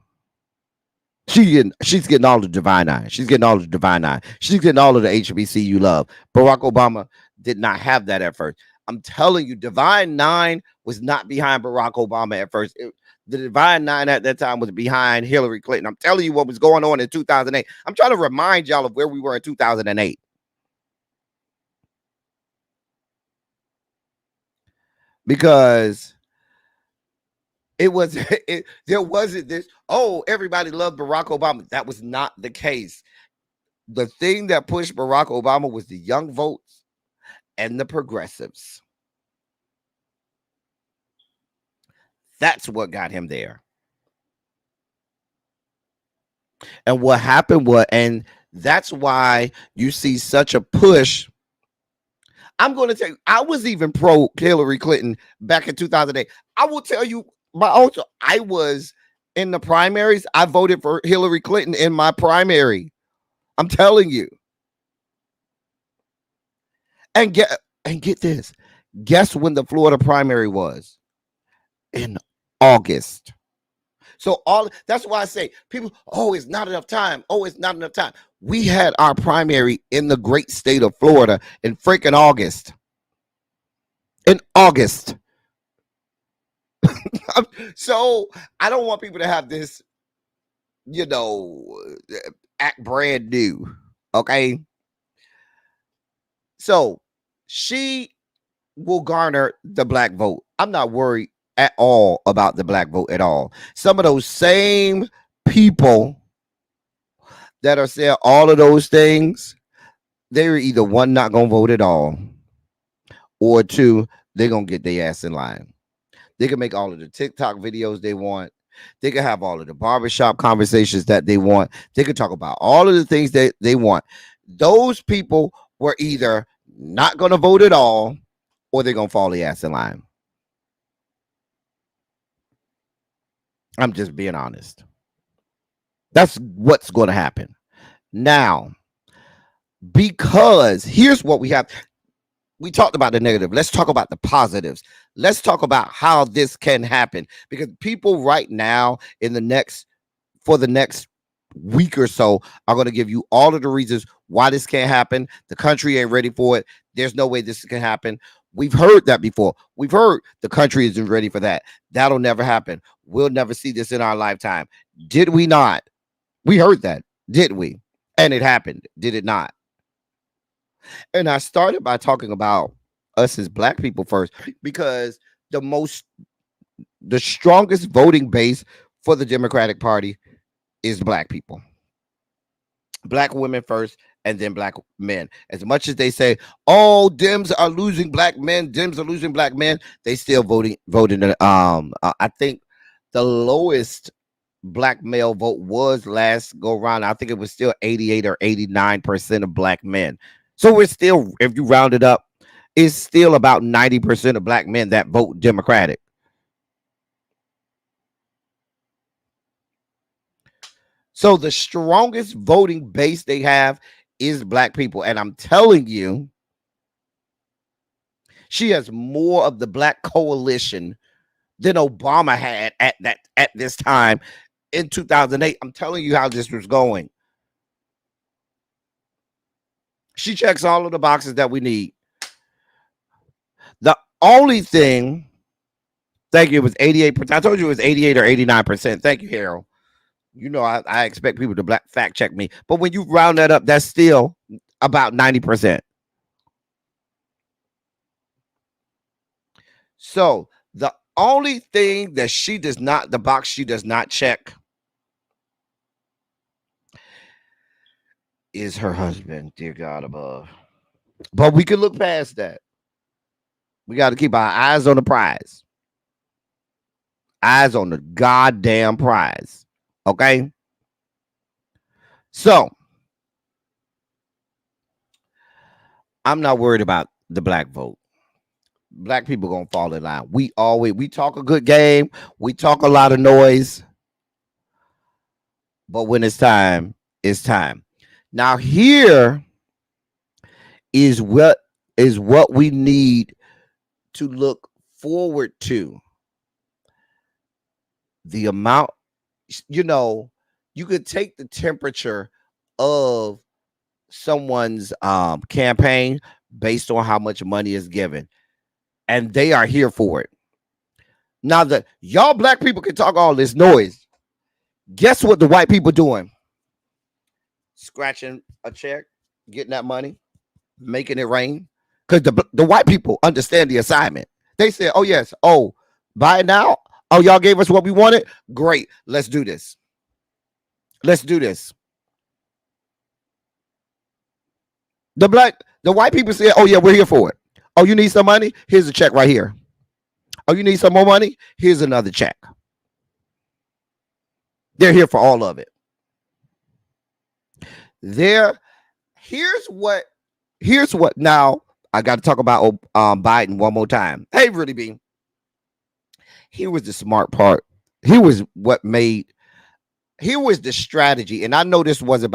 She's getting all the divine eye. She's getting all the divine eye. She's getting all of the HBC you love. Barack Obama did not have that at first. I'm telling you, Divine Nine was not behind Barack Obama at first. The Divine Nine at that time was behind Hillary Clinton. I'm telling you what was going on in 2008. I'm trying to remind y'all of where we were in 2008. Because there wasn't this, everybody loved Barack Obama. That was not the case. The thing that pushed Barack Obama was the young votes and the progressives. That's what got him there. And what happened and that's why you see such a push. I'm going to tell you, I was even pro Hillary Clinton back in 2008. I will tell you, I was in the primaries. I voted for Hillary Clinton in my primary. I'm telling you. And get this. Guess when the Florida primary was? In August. So that's why I say people, it's not enough time. It's not enough time. We had our primary in the great state of Florida in freaking August. In August. So I don't want people to have this, act brand new. Okay. So she will garner the black vote. I'm not worried at all about the black vote at all. Some of those same people that are saying all of those things, they're either one, not gonna vote at all, or two, they're gonna get their ass in line. They can make all of the TikTok videos they want. They can have all of the barbershop conversations that they want. They can talk about all of the things that they want. Those people were either not going to vote at all, or they're going to fall the ass in line. I'm just being honest. That's what's going to happen. Now, because here's what we have. we talked about the negative. Let's talk about the positives. Let's talk about how this can happen, because people right now for the next week or so are going to give you all of the reasons why this can't happen. The country ain't ready for it. There's no way this can happen. We've heard that before. We've heard the country isn't ready for that. That'll never happen. We'll never see this in our lifetime. Did we not? We heard that, did we? And it happened, did it not? And I started by talking about us as black people first, because the strongest voting base for the Democratic Party is black people. Black women first, and then black men. As much as they say, oh, Dems are losing black men, they still voting. I think the lowest black male vote was last go round. I think it was still 88 or 89% of black men. So we're still, if you round it up, it's still about 90% of black men that vote Democratic. So the strongest voting base they have is black people. And I'm telling you, she has more of the black coalition than Obama had at this time in 2008. I'm telling you how this was going. She checks all of the boxes that we need. The only thing, thank you, it was 88%. I told you it was 88 or 89%. Thank you, Harold. You know, I expect people to fact check me. But when you round that up, that's still about 90%. So the only thing that the box she does not check is her husband, dear God above. But we can look past that. We got to keep our eyes on the prize. Eyes on the goddamn prize. Okay? So, I'm not worried about the black vote. Black people going to fall in line. We talk a good game. We talk a lot of noise. But when it's time, it's time. Now, here is what we need to look forward to. The amount, you could take the temperature of someone's campaign based on how much money is given, and they are here for it. Now that y'all black people can talk all this noise, guess what the white people doing? Scratching a check, getting that money, making it rain, because the white people understand the assignment. They said, oh yes, oh, buy it now. Oh, y'all gave us what we wanted. Great, let's do this. Let's do this. The white people said, oh yeah, we're here for it. Oh, you need some money? Here's a check right here. Oh, you need some more money? Here's another check. They're here for all of it. Here's what now I got to talk about Biden one more time. Hey, Rudy B. Here was the smart part. Here was the strategy. And I know this was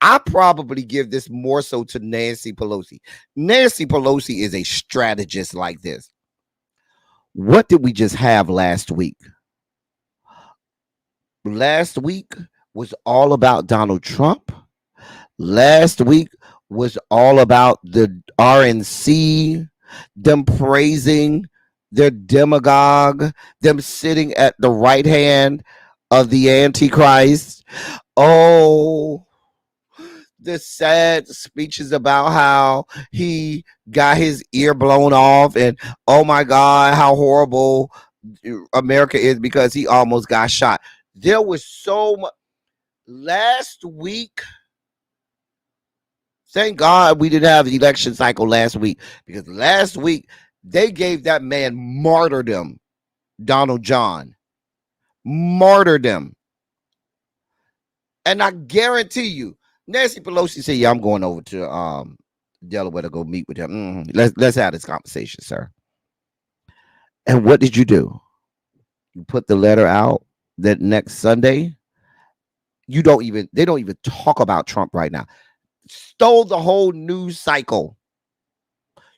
I probably give this more so to Nancy Pelosi. Nancy Pelosi is a strategist like this. What did we just have last week? Last week was all about Donald Trump. Last week was all about the RNC, them praising their demagogue, them sitting at the right hand of the Antichrist. Oh, the sad speeches about how he got his ear blown off, and oh my God, how horrible America is because he almost got shot. There was so much last week. Thank God we didn't have the election cycle last week, because last week they gave that man martyrdom, Donald John. Martyrdom. And I guarantee you, Nancy Pelosi said, yeah, I'm going over to Delaware to go meet with him. Let's have this conversation, sir. And what did you do? You put the letter out that next Sunday. They don't even talk about Trump right now. Stole the whole news cycle.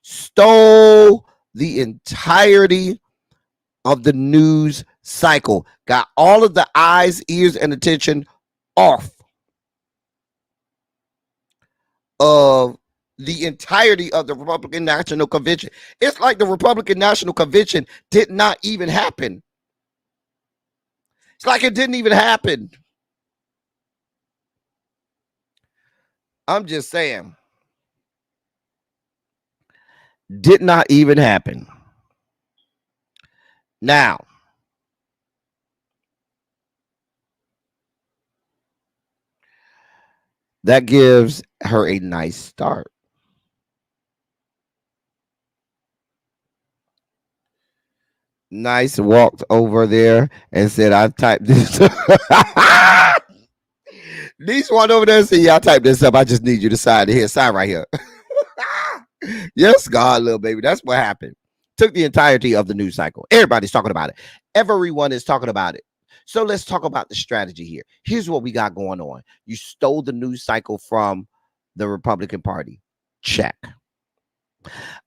stole the entirety of the news cycle, got all of the eyes, ears, and attention off of the entirety of the Republican National Convention. It's like the Republican National Convention did not even happen. It's like it didn't even happen. I'm just saying. Did not even happen. Now, that gives her a nice start. Nice walked over there and said, I typed this. Niece walked over there and said, yeah, I typed this up. I just need you to sign it here. Sign right here. Yes, God, little baby. That's what happened. Took the entirety of the news cycle. Everybody's talking about it. Everyone is talking about it. So let's talk about the strategy here. Here's what we got going on. You stole the news cycle from the Republican Party. Check.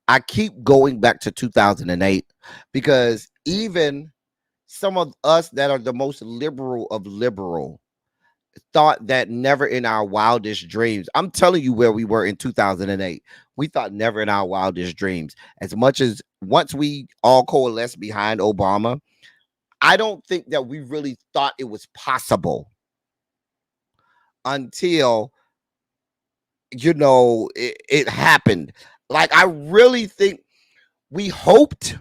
I keep going back to 2008 because even some of us that are the most liberal of liberal thought that never in our wildest dreams. I'm telling you where we were in 2008. We thought never in our wildest dreams. As much as once we all coalesced behind Obama, I don't think that we really thought it was possible until, it happened. Like, I really think we hoped,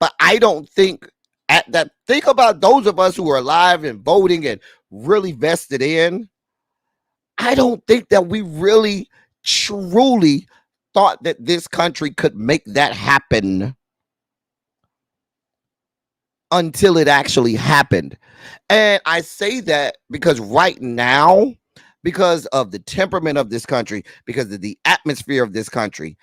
but I don't think at that. Think about those of us who are alive and voting and really vested in. I don't think that we really truly thought that this country could make that happen until it actually happened. And I say that because right now, because of the temperament of this country, because of the atmosphere of this country,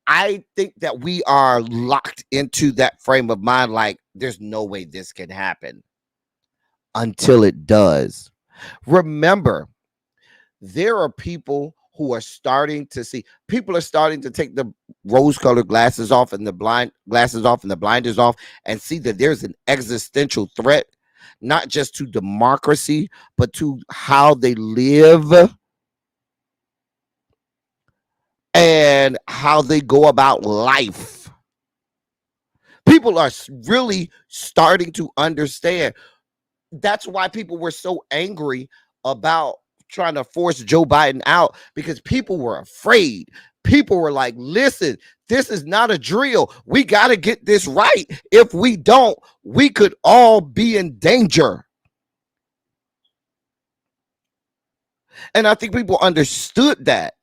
I think that we are locked into that frame of mind like there's no way this can happen until it does. Remember, there are people who are starting to see, people are starting to take the rose-colored glasses off and the blinders off and see that there's an existential threat, not just to democracy, but to how they live and how they go about life. People are really starting to understand. That's why people were so angry about trying to force Joe Biden out, because people were afraid. People were like, listen, this is not a drill. We got to get this right. If we don't, we could all be in danger. And I think people understood that.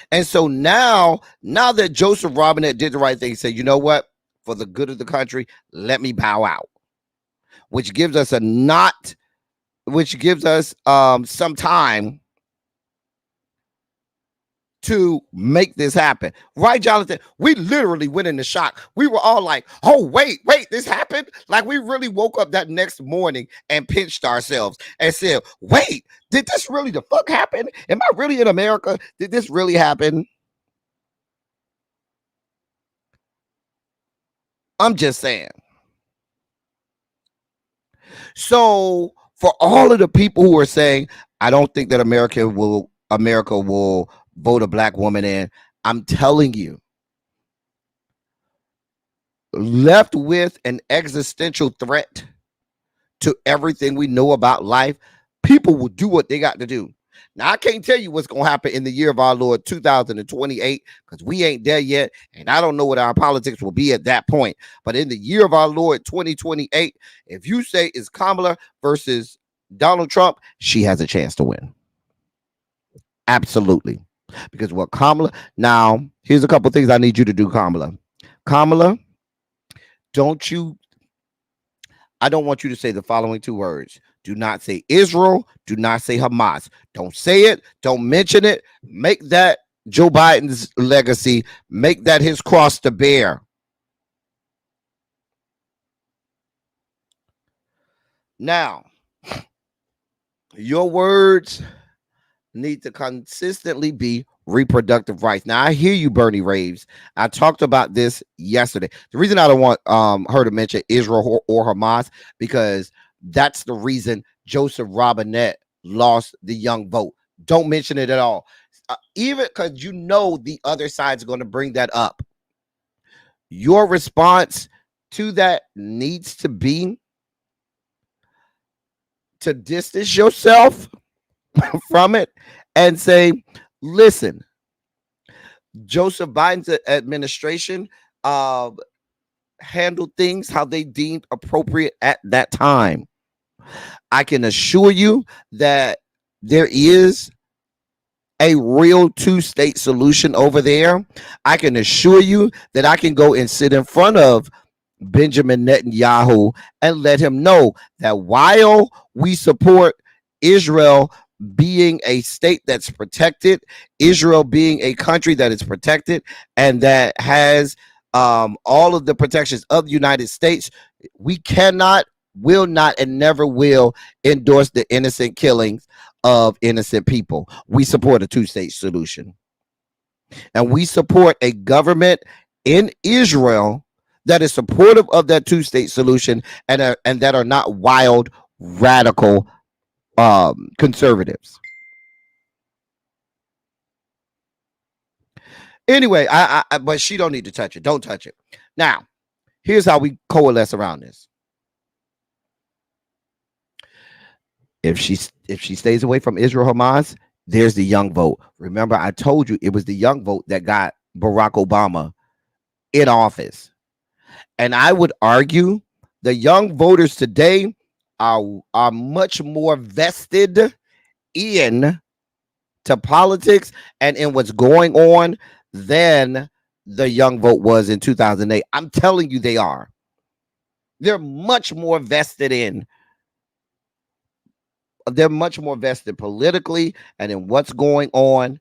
And so now that Joseph Robinette did the right thing, he said, you know what? For the good of the country, let me bow out. Which gives us some time to make this happen. Right, Jonathan? We literally went into shock. We were all like, oh, wait, this happened? Like, we really woke up that next morning and pinched ourselves and said, wait, did this really the fuck happen? Am I really in America? Did this really happen? I'm just saying. So for all of the people who are saying, I don't think that America will vote a black woman in, I'm telling you, left with an existential threat to everything we know about life, people will do what they got to do. Now, I can't tell you what's going to happen in the year of our Lord 2028, because we ain't there yet, and I don't know what our politics will be at that point. But in the year of our Lord 2028, if you say it's Kamala versus Donald Trump, she has a chance to win. Absolutely. Because what Kamala, now, here's a couple things I need you to do, Kamala. Kamala, I don't want you to say the following two words. Do not say Israel. Do not say Hamas. Don't say it. Don't mention it. Make that Joe Biden's legacy. Make that his cross to bear. Now, your words need to consistently be reproductive rights. Now I hear you, Bernie Raves. I talked about this yesterday. The reason I don't want her to mention Israel or Hamas, because that's the reason Joseph Robinette lost the young vote. Don't mention it at all. Even because you know the other side's going to bring that up. Your response to that needs to be to distance yourself from it and say, listen, Joseph Biden's administration handled things how they deemed appropriate at that time. I can assure you that there is a real two-state solution over there. I can assure you that I can go and sit in front of Benjamin Netanyahu and let him know that while we support Israel being a state that's protected, Israel being a country that is protected and that has all of the protections of the United States, we cannot, will not, and never will endorse the innocent killings of innocent people. We support a two-state solution. And we support a government in Israel that is supportive of that two-state solution and that are not wild, radical conservatives. Anyway, but she don't need to touch it. Don't touch it. Now, here's how we coalesce around this. If she stays away from Israel Hamas, there's the young vote. Remember, I told you it was the young vote that got Barack Obama in office. And I would argue the young voters today are much more vested in to politics and in what's going on than the young vote was in 2008. I'm telling you they are. They're much more vested in. They're much more vested politically and in what's going on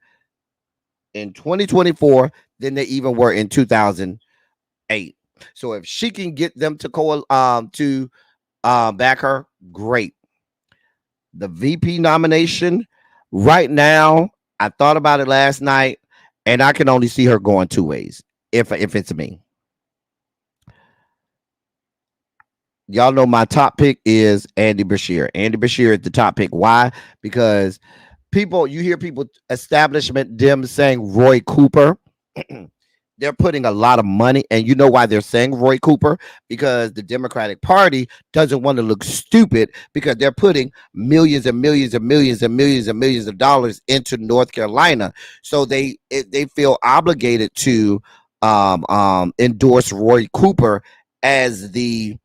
in 2024 than they even were in 2008. So if she can get them to back her, great. The VP nomination right now, I thought about it last night, and I can only see her going two ways. If it's me. Y'all know my top pick is Andy Beshear. Andy Beshear is the top pick. Why? Because you hear people, establishment, them saying Roy Cooper. They're putting a lot of money, and you know why they're saying Roy Cooper? Because the Democratic Party doesn't want to look stupid because they're putting millions and millions and millions and millions and millions of dollars into North Carolina. So they feel obligated to endorse Roy Cooper as the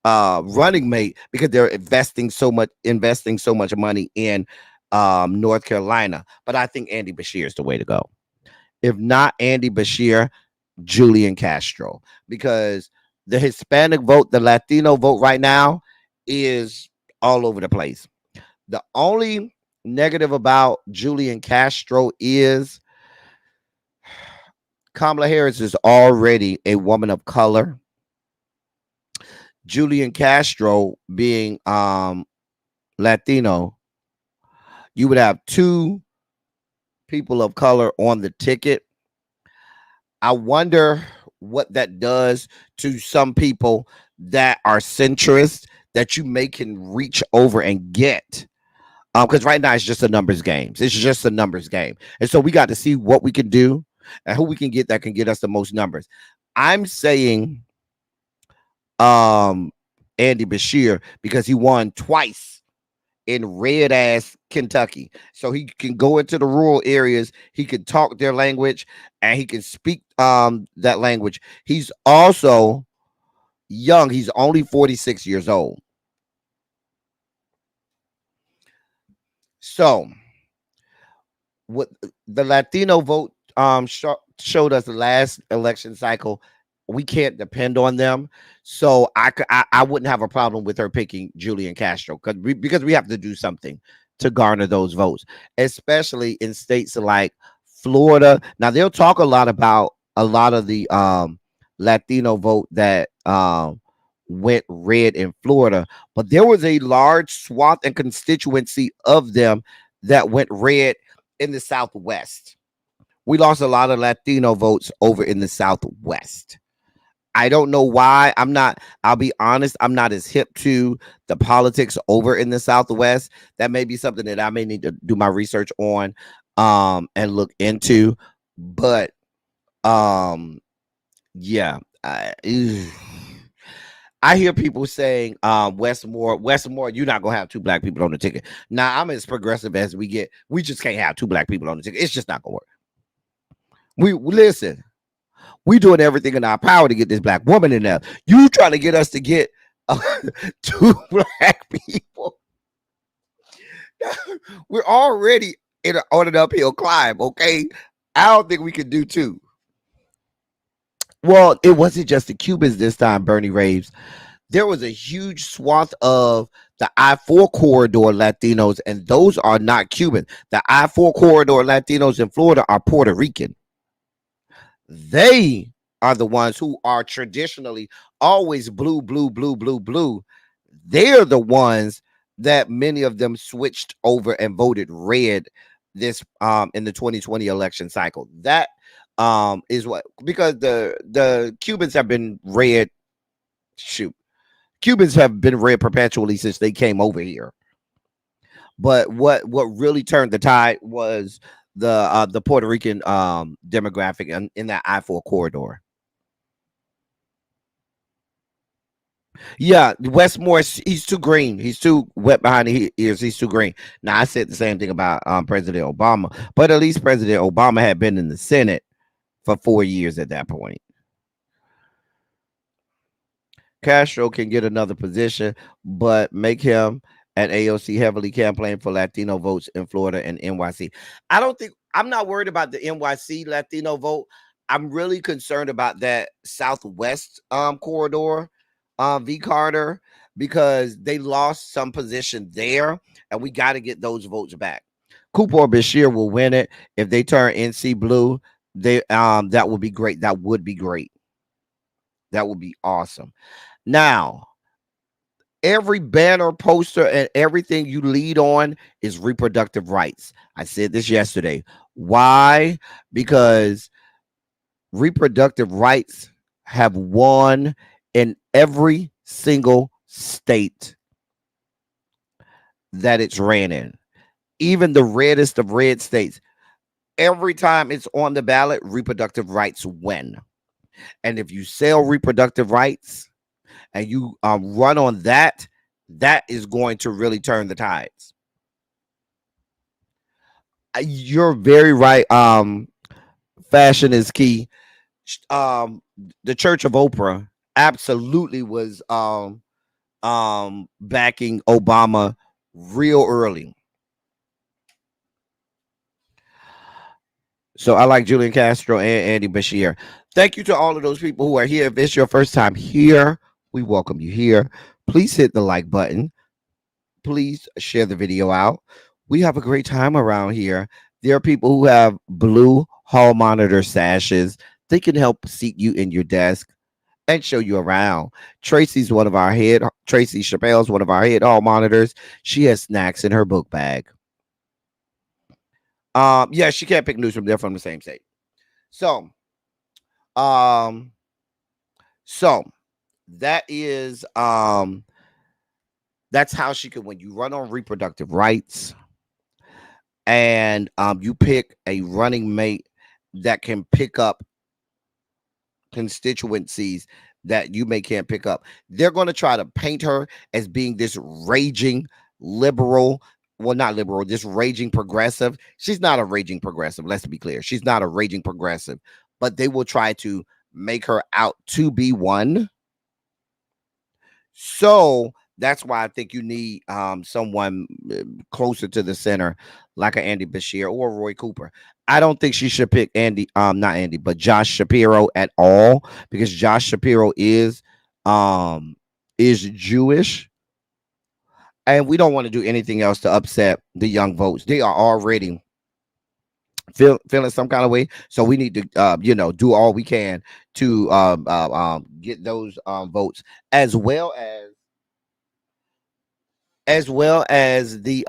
running mate because they're investing so much money in North Carolina. But I think Andy Beshear is the way to go. If not Andy Beshear, Julian Castro, because the Hispanic vote, the Latino vote right now is all over the place. The only negative about Julian Castro is Kamala Harris is already a woman of color. Julian Castro being Latino, you would have two people of color on the ticket. I wonder what that does to some people that are centrist that you can reach over and get. Because right now it's just a numbers game. It's just a numbers game. And so we got to see what we can do and who we can get that can get us the most numbers. I'm saying Andy Beshear because he won twice in red ass Kentucky. So he can go into the rural areas, he can talk their language, and he can speak that language. He's also young. He's only 46 years old. So what the Latino vote showed us the last election cycle, we can't depend on them. So I wouldn't have a problem with her picking Julian Castro because we have to do something to garner those votes, especially in states like Florida. Now they'll talk a lot about a lot of the Latino vote that went red in Florida, but there was a large swath and constituency of them that went red in the Southwest. We lost a lot of Latino votes over in the Southwest. I don't know why. I'll be honest, I'm not as hip to the politics over in the Southwest. That may be something that I may need to do my research on and look into. But yeah. I hear people saying Westmore, you're not gonna have 2 black people on the ticket. Now I'm as progressive as we get. We just can't have 2 black people on the ticket. It's just not gonna work. We listen. We doing everything in our power to get this black woman in there. You trying to get us to get 2 black people. We're already on an uphill climb, okay? I don't think we can do 2. Well, it wasn't just the Cubans this time, Bernie Raves. There was a huge swath of the I-4 corridor Latinos, and those are not Cuban. The I-4 corridor Latinos in Florida are Puerto Rican. They are the ones who are traditionally always blue, blue, blue, blue, blue. They're the ones that many of them switched over and voted red this in the 2020 election cycle. That is what, because the Cubans have been red. Cubans have been red perpetually since they came over here. But what really turned the tide was the Puerto Rican demographic in that I-4 corridor. Yeah, Westmore, he's too green. He's too wet behind the ears. He's too green. Now, I said the same thing about President Obama, but at least President Obama had been in the Senate for 4 years at that point. Castro can get another position, but make him and AOC heavily campaign for Latino votes in Florida and NYC. I'm not worried about the NYC Latino vote. I'm really concerned about that Southwest corridor, V Carter, because they lost some position there, and we got to get those votes back. Cooper or Bashir will win it if they turn NC blue. That would be great. That would be great. That would be awesome. Now, every banner, poster, and everything you lead on is reproductive rights. I said this yesterday. Why? Because reproductive rights have won in every single state that it's ran in. Even the reddest of red states. Every time it's on the ballot, reproductive rights win. And if you sell reproductive rights and you run on that, that is going to really turn the tides. You're very right. Fashion is key. The Church of Oprah absolutely was backing Obama real early. So I like Julian Castro and Andy Bashir. Thank you to all of those people who are here. If it's your first time here, we welcome you here. Please hit the like button. Please share the video out. We have a great time around here. There are people who have blue hall monitor sashes. They can help seat you in your desk and show you around. Tracy Chappelle's one of our head hall monitors. She has snacks in her book bag. Yeah, she can't pick news from there from the same state. So that is that's how she can, when you run on reproductive rights and you pick a running mate that can pick up constituencies that you can't pick up. They're going to try to paint her as being this raging liberal. Well, not liberal, this raging progressive. She's not a raging progressive. Let's be clear. She's not a raging progressive, but they will try to make her out to be one. So that's why I think you need someone closer to the center, like an Andy Bashir or Roy Cooper. I don't think she should pick but Josh Shapiro at all, because Josh Shapiro is Jewish. And we don't want to do anything else to upset the young votes. They are already feeling some kind of way. So we need to, do all we can to get those votes, as well as as well as the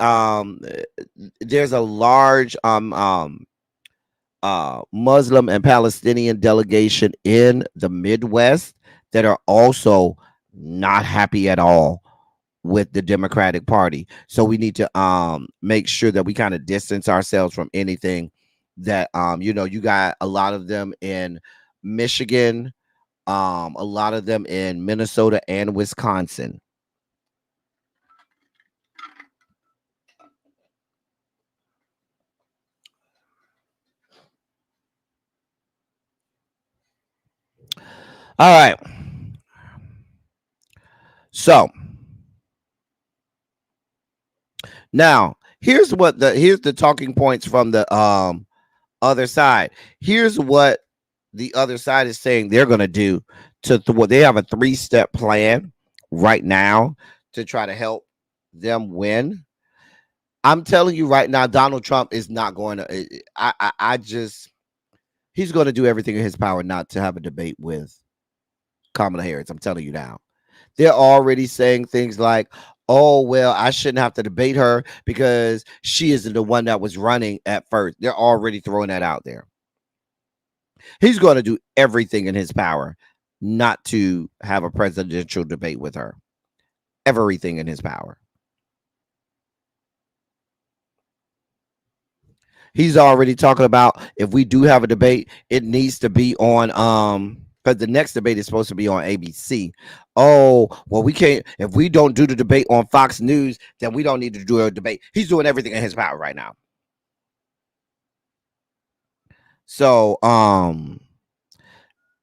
there's a large Muslim and Palestinian delegation in the Midwest that are also not happy at all with the Democratic Party. So we need to make sure that we kind of distance ourselves from anything that you got a lot of them in Michigan, a lot of them in Minnesota and Wisconsin. All right. So now here's the talking points from the other side. Here's what the other side is saying they're going to do what they have a 3-step plan right now to try to help them win. I'm telling you right now, Donald Trump is not going to. He's going to do everything in his power not to have a debate with Kamala Harris. I'm telling you now. They're already saying things like, oh, well, I shouldn't have to debate her because she isn't the one that was running at first. They're already throwing that out there. He's going to do everything in his power not to have a presidential debate with her. Everything in his power. He's already talking about if we do have a debate, it needs to be on because the next debate is supposed to be on ABC. Oh, well, we can't. If we don't do the debate on Fox News, then we don't need to do a debate. He's doing everything in his power right now. So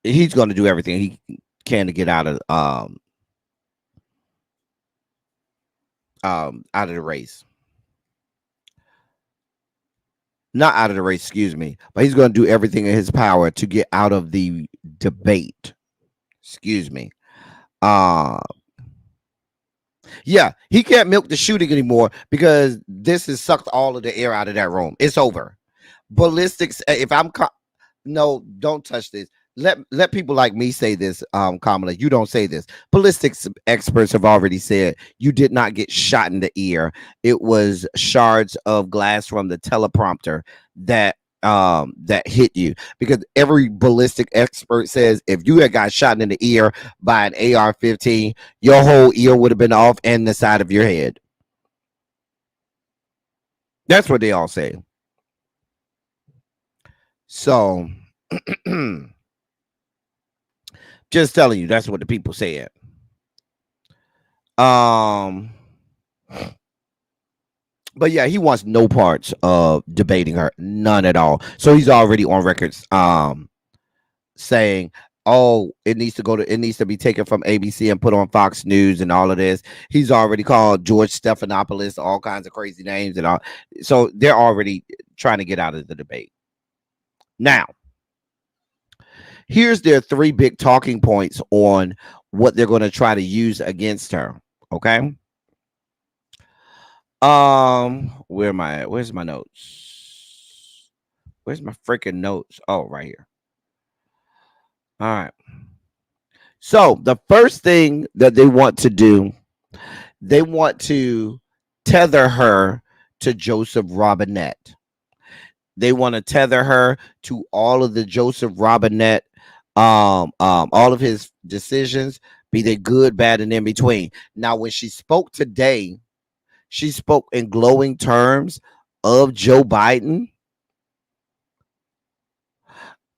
he's going to do everything he can to get out of the race. Not out of the race, excuse me, but he's going to do everything in his power to get out of the debate. Excuse me. Yeah, he can't milk the shooting anymore because this has sucked all of the air out of that room. It's over. Ballistics. If I'm no, don't touch this. Let people like me say this, Kamala. You don't say this. Ballistics experts have already said you did not get shot in the ear. It was shards of glass from the teleprompter that hit you, because every ballistic expert says if you had got shot in the ear by an AR-15, your whole ear would have been off and the side of your head. That's what they all say. So just telling you, that's what the people said. But yeah, he wants no parts of debating her, none at all. So he's already on records saying, oh, it needs to be taken from ABC and put on Fox News and all of this. He's already called George Stephanopoulos all kinds of crazy names and all. So they're already trying to get out of the debate. Now, here's their 3 big talking points on what they're going to try to use against her. Okay. Where's my notes? Where's my freaking notes? Oh, right here. All right. So the first thing that they want to do, they want to tether her to Joseph Robinette. They want to tether her to all of the Joseph Robinette, all of his decisions, be they good, bad, and in between. Now, when she spoke today, she spoke in glowing terms of Joe Biden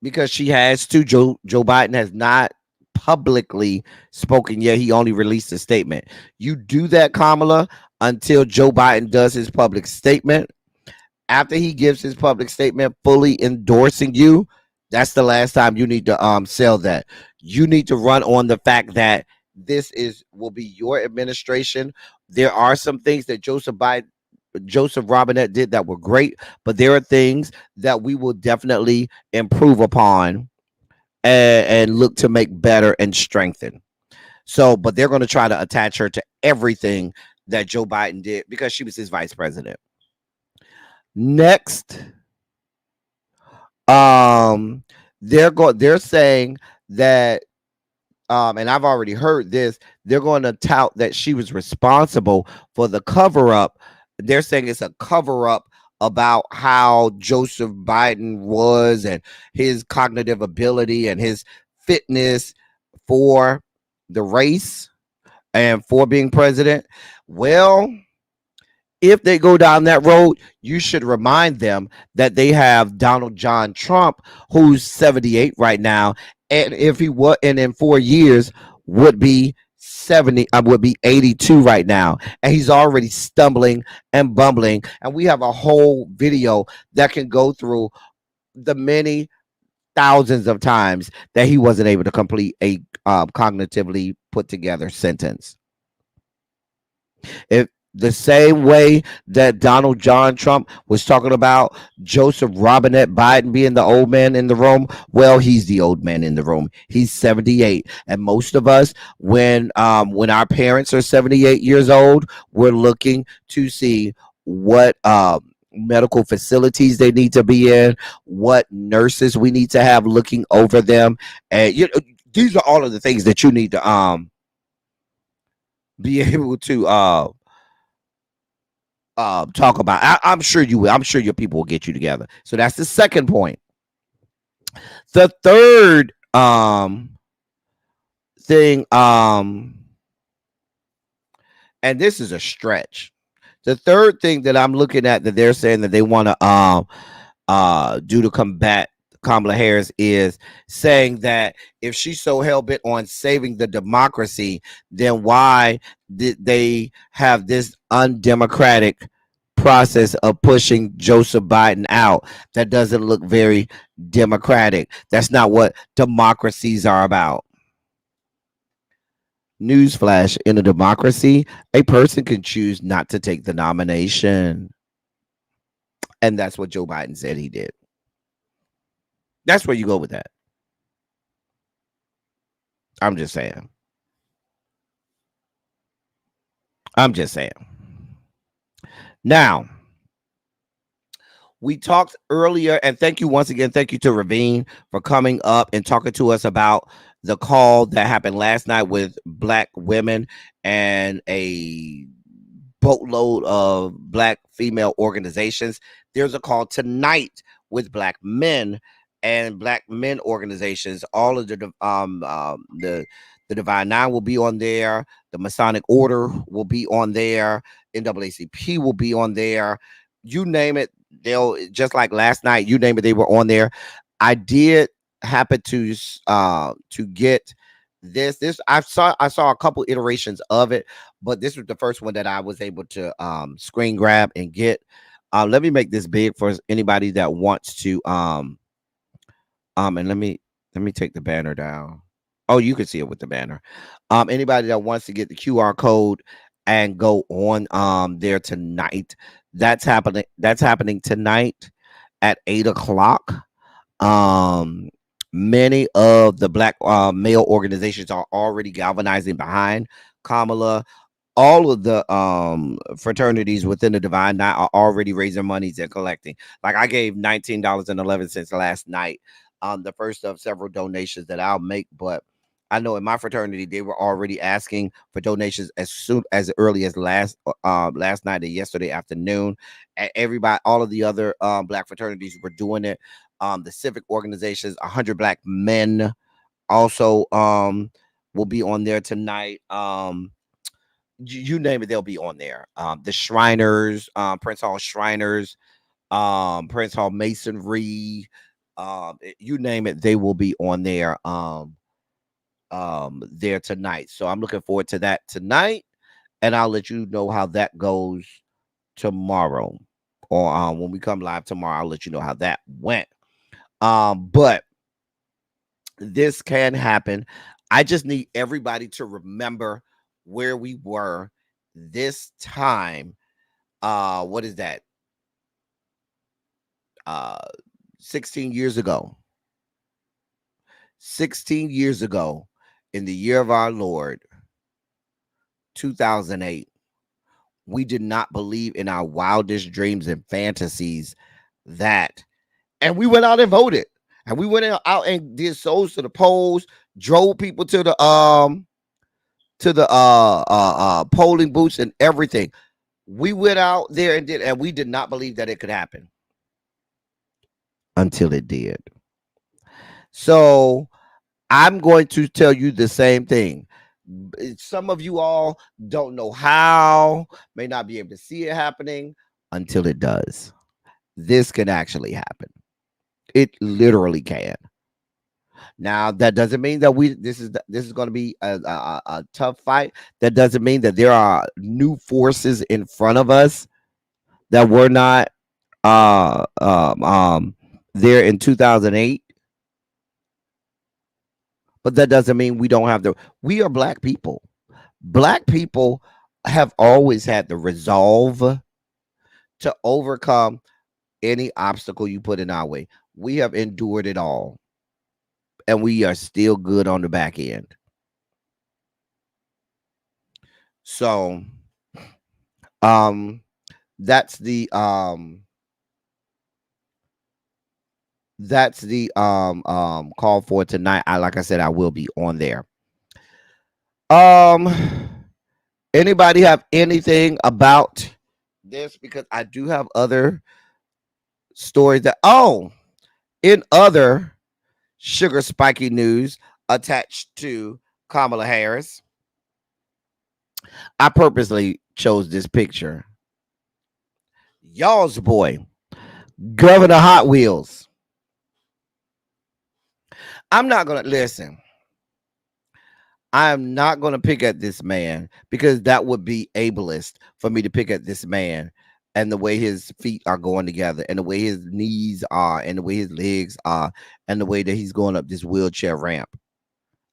because she has to. Joe Biden has not publicly spoken yet. He only released a statement. You do that, Kamala, until Joe Biden does his public statement. After he gives his public statement fully endorsing you, that's the last time you need to sell that. You need to run on the fact that this will be your administration. There are some things that Joseph Robinette did that were great, but there are things that we will definitely improve upon and look to make better and strengthen. So, but they're going to try to attach her to everything that Joe Biden did because she was his vice president. Next, they're saying that and I've already heard this, they're going to tout that she was responsible for the cover up. They're saying it's a cover up about how Joseph Biden was and his cognitive ability and his fitness for the race and for being president. Well, if they go down that road, you should remind them that they have Donald John Trump, who's 78 right now, and if he was, and in 4 years would be 70, would be 82 right now, and he's already stumbling and bumbling. And we have a whole video that can go through the many thousands of times that he wasn't able to complete a cognitively put together sentence. If the same way that Donald John Trump was talking about Joseph Robinette Biden being the old man in the room, well, he's the old man in the room. He's 78, and most of us, when our parents are 78 years old, we're looking to see what medical facilities they need to be in, what nurses we need to have looking over them, and these are all of the things that you need to be able to talk about. I'm sure you will. I'm sure your people will get you together. So that's the second point. The third thing, and this is a stretch. The third thing that I'm looking at that they're saying that they want to do to combat Kamala Harris is saying that if she's so hell-bent on saving the democracy, then why did they have this undemocratic process of pushing Joseph Biden out? That doesn't look very democratic. That's not what democracies are about. Newsflash, in a democracy, a person can choose not to take the nomination. And that's what Joe Biden said he did. That's where you go with that. I'm just saying. Now, we talked earlier, and thank you once again. Thank you to Ravine for coming up and talking to us about the call that happened last night with Black women and a boatload of Black female organizations. There's a call tonight with Black men and Black men organizations. All of the Divine Nine will be on there. The Masonic Order will be on there. NAACP will be on there. You name it, they'll, just like last night, you name it, they were on there. I did happen to get this. I saw a couple iterations of it, but this was the first one that I was able to screen grab and get. Let me make this big for anybody that wants to and let me take the banner down. Oh, you can see it with the banner. Anybody that wants to get the QR code and go on there tonight, that's happening tonight at 8:00. Many of the Black male organizations are already galvanizing behind Kamala. All of the fraternities within the Divine Nine are already raising monies and collecting. Like, I gave $19.11 last night, the first of several donations that I'll make. But I know in my fraternity they were already asking for donations as early as last night and yesterday afternoon. And everybody, all of the other Black fraternities were doing it. The civic organizations, 100 Black men, also will be on there tonight. You name it, they'll be on there. The Shriners, Prince Hall Shriners, Prince Hall Masonry, you name it, they will be on there. There tonight. So I'm looking forward to that tonight, and I'll let you know how that goes tomorrow, or when we come live tomorrow. I'll let you know how that went. But this can happen. I just need everybody to remember where we were this time. What is that? 16 years ago. 16 years ago, in the year of our Lord, 2008, we did not believe in our wildest dreams and fantasies that, and we went out and voted. And we went out and did shows to the polls, drove people to the polling booths and everything. We went out there and we did not believe that it could happen until it did. So I'm going to tell you the same thing. Some of you all don't know how, may not be able to see it happening until it does. This can actually happen. It literally can. Now that doesn't mean that this is going to be a tough fight. That doesn't mean that there are new forces in front of us that were not there in 2008. But that doesn't mean we don't have we are black people. Black people have always had the resolve to overcome any obstacle you put in our way. We have endured it all. And we are still good on the back end. So that's the call for tonight. Like I said, I will be on there. Anybody have anything about this? Because I do have other stories that in other sugar spiky news attached to Kamala Harris. I purposely chose this picture. Y'all's boy, Governor Hot Wheels. I'm not going to listen. I'm not going to pick at this man because that would be ableist for me to pick at this man and the way his feet are going together and the way his knees are and the way his legs are and the way that he's going up this wheelchair ramp.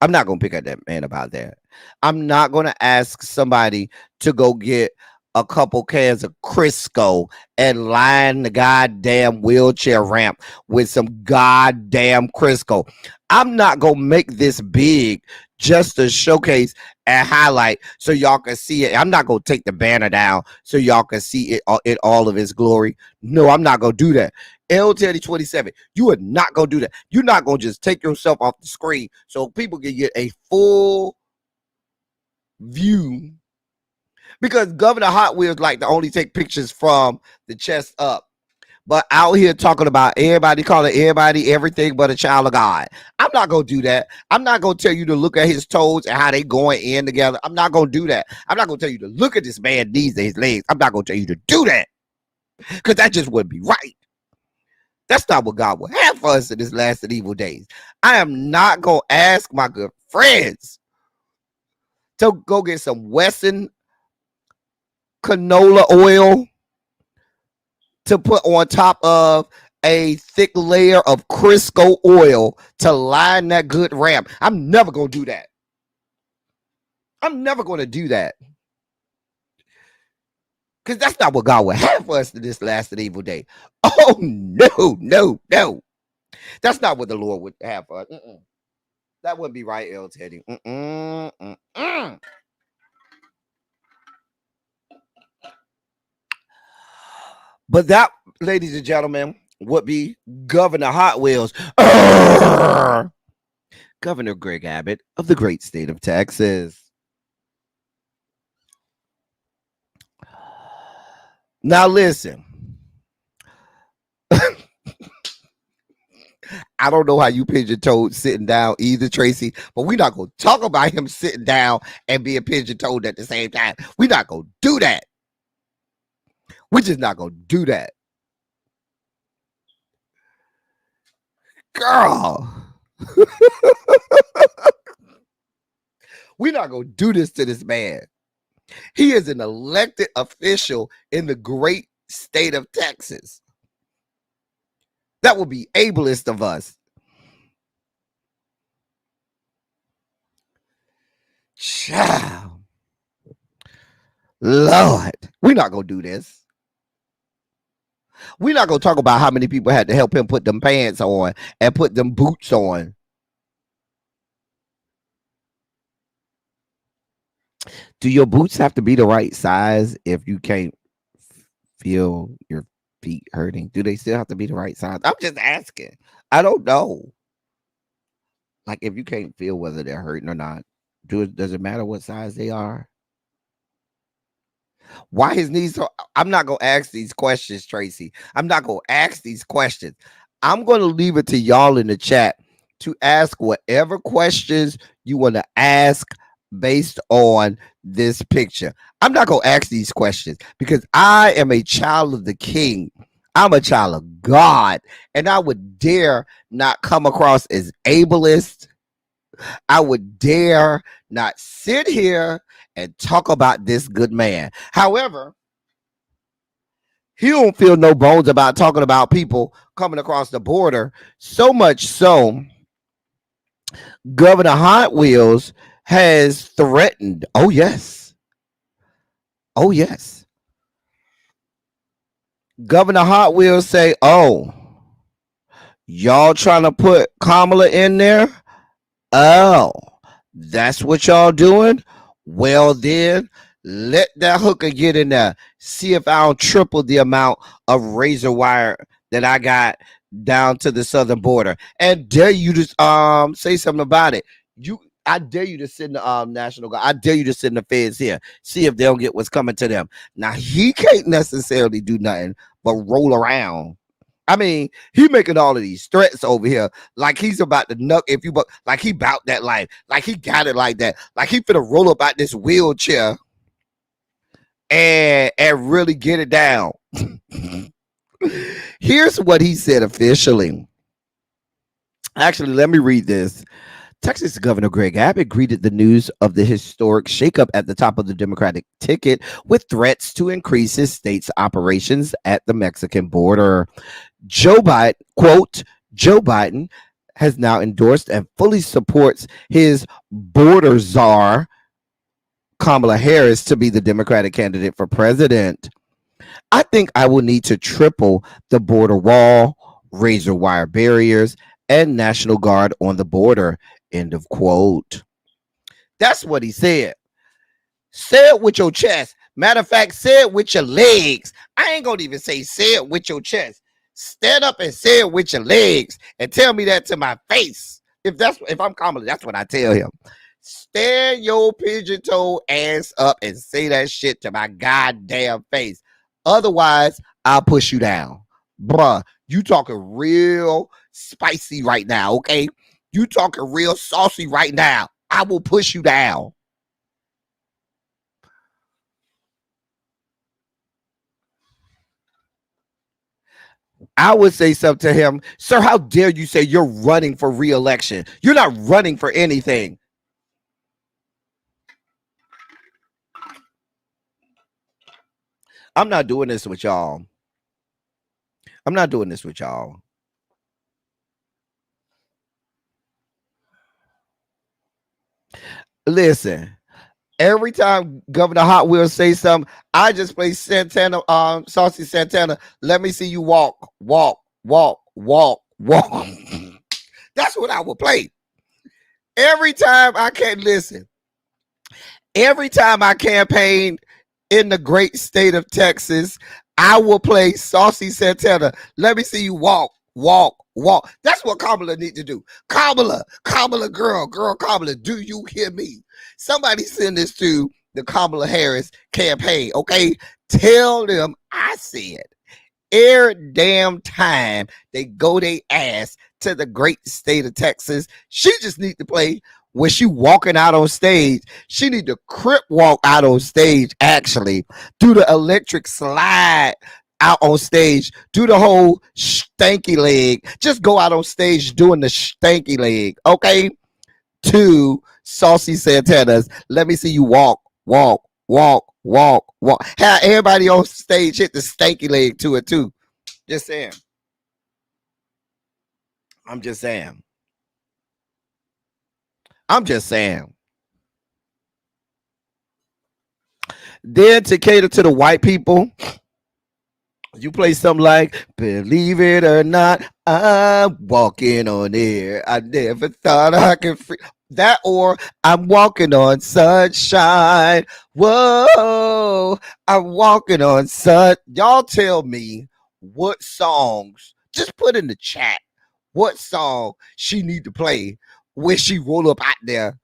I'm not going to pick at that man about that. I'm not going to ask somebody to go get a couple cans of Crisco and line the goddamn wheelchair ramp with some goddamn Crisco. I'm not going to make this big just to showcase and highlight so y'all can see it. I'm not going to take the banner down so y'all can see it in all of its glory. No, I'm not going to do that. L Teddy 27, you are not going to do that. You're not going to just take yourself off the screen so people can get a full view. Because Governor Hot Wheels like to only take pictures from the chest up. But out here talking about everybody, calling everybody everything but a child of God. I'm not going to do that. I'm not going to tell you to look at his toes and how they going in together. I'm not going to do that. I'm not going to tell you to look at this man's knees and his legs. I'm not going to tell you to do that. Because that just wouldn't be right. That's not what God will have for us in this last and evil days. I am not going to ask my good friends to go get some Wesson canola oil to put on top of a thick layer of Crisco oil to line that good ramp. I'm never going to do that. I'm never going to do that. Because that's not what God would have for us in this last and evil day. Oh, no, no, no. That's not what the Lord would have for us. That wouldn't be right, L. Teddy. But that, ladies and gentlemen, would be Governor Hot Wheels. Governor Greg Abbott of the great state of Texas. Now listen. I don't know how you pigeon-toed sitting down either, Tracy, but we're not going to talk about him sitting down and being pigeon-toed at the same time. We're not going to do that. We're just not going to do that. Girl. We're not going to do this to this man. He is an elected official in the great state of Texas. That would be ableist of us. Child. Lord. We're not going to do this. We're not going to talk about how many people had to help him put them pants on and put them boots on. Do your boots have to be the right size if you can't feel your feet hurting? Do they still have to be the right size? I'm just asking. I don't know. Like, if you can't feel whether they're hurting or not, does it matter what size they are? Why his knees? I'm not gonna ask these questions, Tracy. I'm not gonna ask these questions. I'm gonna leave it to y'all in the chat to ask whatever questions you want to ask based on this picture. I'm not gonna ask these questions because I am a child of the King. I'm a child of God, and I would dare not come across as ableist. I would dare not sit here and talk about this good man. However, he don't feel no bones about talking about people coming across the border. So much so, Governor Hot Wheels has threatened. Oh, yes. Oh, yes. Governor Hot Wheels say, oh, y'all trying to put Kamala in there? Oh, that's what y'all doing? Well, then let that hooker get in there. See if I don't triple the amount of razor wire that I got down to the southern border. And dare you to say something about it. I dare you to send the National Guard. I dare you to send the feds here. See if they'll get what's coming to them. Now, he can't necessarily do nothing but roll around. I mean, he making all of these threats over here like he's about to nuck if you like he bout that life, like he got it like that, like he finna roll up out this wheelchair and really get it down. Here's what he said officially. Actually, let me read this. Texas Governor Greg Abbott greeted the news of the historic shakeup at the top of the Democratic ticket with threats to increase his state's operations at the Mexican border. Joe Biden, quote, Joe Biden has now endorsed and fully supports his border czar, Kamala Harris, to be the Democratic candidate for president. I think I will need to triple the border wall, razor wire barriers, and National Guard on the border, end of quote. That's what he said. Say it with your chest. Matter of fact, say it with your legs. I ain't gonna even say it with your chest. Stand up and say it with your legs and tell me that to my face. If I'm Kamala, that's what I tell him. Stand your pigeon toe ass up and say that shit to my goddamn face. Otherwise, I'll push you down. Bruh, you talking real spicy right now, okay? You talking real saucy right now. I will push you down. I would say something to him. Sir, how dare you say you're running for re-election? You're not running for anything. I'm not doing this with y'all. I'm not doing this with y'all. Listen, every time Governor Hot Wheels say something, I just play Santana, Saucy Santana. Let me see you walk, walk, walk, walk, walk. That's what I will play. Every time I can listen. Every time I campaign in the great state of Texas, I will play Saucy Santana. Let me see you walk, walk, walk. That's what Kamala need to do. Kamala, girl, Kamala, do you hear me? Somebody send this to the Kamala Harris campaign, okay? Tell them I said every damn time they go they ass to the great state of Texas, she just need to play when she walking out on stage. She need to crip walk out on stage, actually, do the electric slide out on stage, do the whole stanky leg, just go out on stage doing the stanky leg, okay? To Saucy Santana's Let Me See You Walk, Walk, Walk, Walk, Walk. Have everybody on stage hit the stanky leg to it too. Just saying. I'm just saying. Then to cater to the white people, you play something like, believe it or not, I'm walking on air. I never thought I could free. That, or I'm walking on sunshine. Whoa, I'm walking on sun. Y'all tell me what songs, just put in the chat what song she need to play when she roll up out there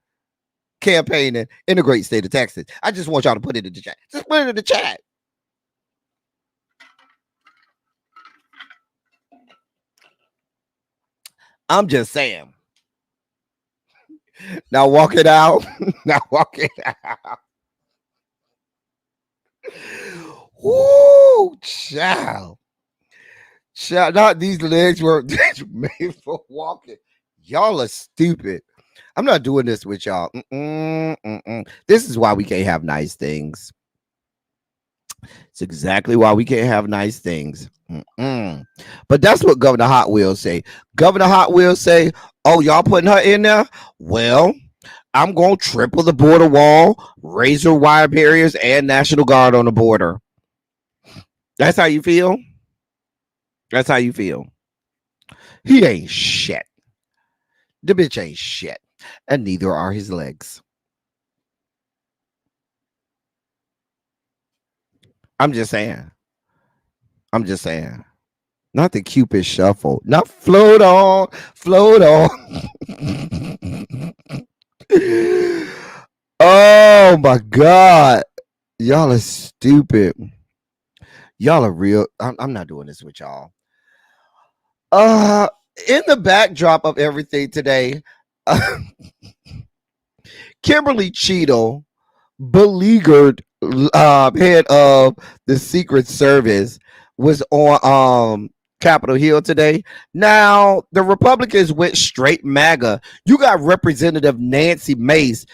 campaigning in the great state of Texas. I just want y'all to put it in the chat. Just put it in the chat. I'm just saying. Now walk it out. Now walk it out. Woo, child. Child, not these legs were made for walking. Y'all are stupid. I'm not doing this with y'all. This is why we can't have nice things. It's exactly why we can't have nice things. But that's what Governor Hot Wheels say. Governor Hot Wheels say, oh, y'all putting her in there? Well, I'm going to triple the border wall, razor wire barriers, and National Guard on the border. That's how you feel? That's how you feel. He ain't shit. The bitch ain't shit. And neither are his legs. I'm just saying. I'm just saying. Not the Cupid shuffle. Not float on. Float on. Oh my God. Y'all are stupid. Y'all are real. I'm not doing this with y'all. In the backdrop of everything today, Kimberly Cheadle, beleaguered head of the Secret Service, was on Capitol Hill today. Now, the Republicans went straight MAGA. You got Representative Nancy Mace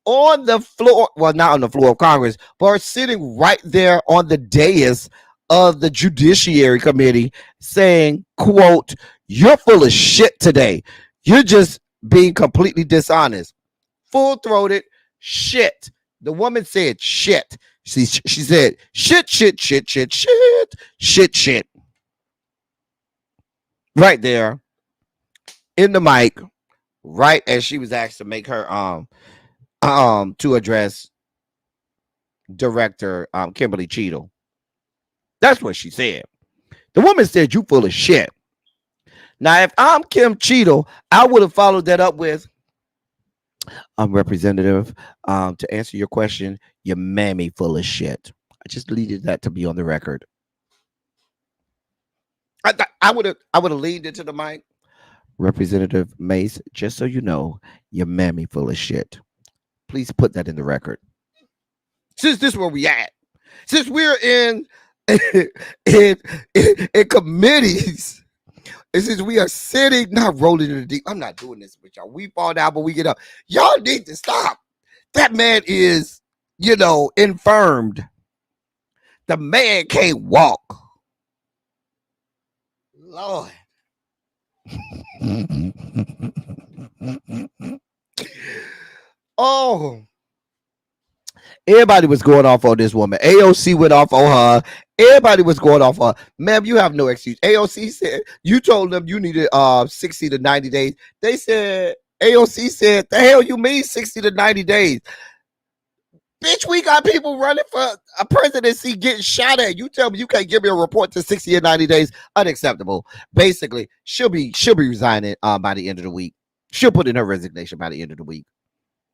on the floor, well, not on the floor of Congress, but sitting right there on the dais of the Judiciary Committee saying, quote, you're full of shit today. You're just being completely dishonest. Full-throated shit. The woman said shit. She said shit. Right there in the mic, right as she was asked to make her to address Director Kimberly Cheadle. That's what she said. The woman said, you full of shit. Now, if I'm Kim Cheadle, I would have followed that up with, Representative, to answer your question, your mammy full of shit. I just needed that to be on the record. I would have leaned into the mic. Representative Mace, just so you know, your mammy full of shit. Please put that in the record. Since this is where we at, since we're in committees, and since we are sitting, not rolling in the deep, I'm not doing this with y'all. We fall down, but we get up. Y'all need to stop. That man is, infirmed. The man can't walk. Lord. Oh. Everybody was going off on this woman. AOC went off on her. Everybody was going off on her. Ma'am, you have no excuse. AOC said, you told them you needed 60 to 90 days. They said, AOC said, the hell you mean 60 to 90 days? Bitch, we got people running for a presidency getting shot at. You tell me you can't give me a report to 60 or 90 days. Unacceptable. Basically, she'll be resigning by the end of the week. She'll put in her resignation by the end of the week.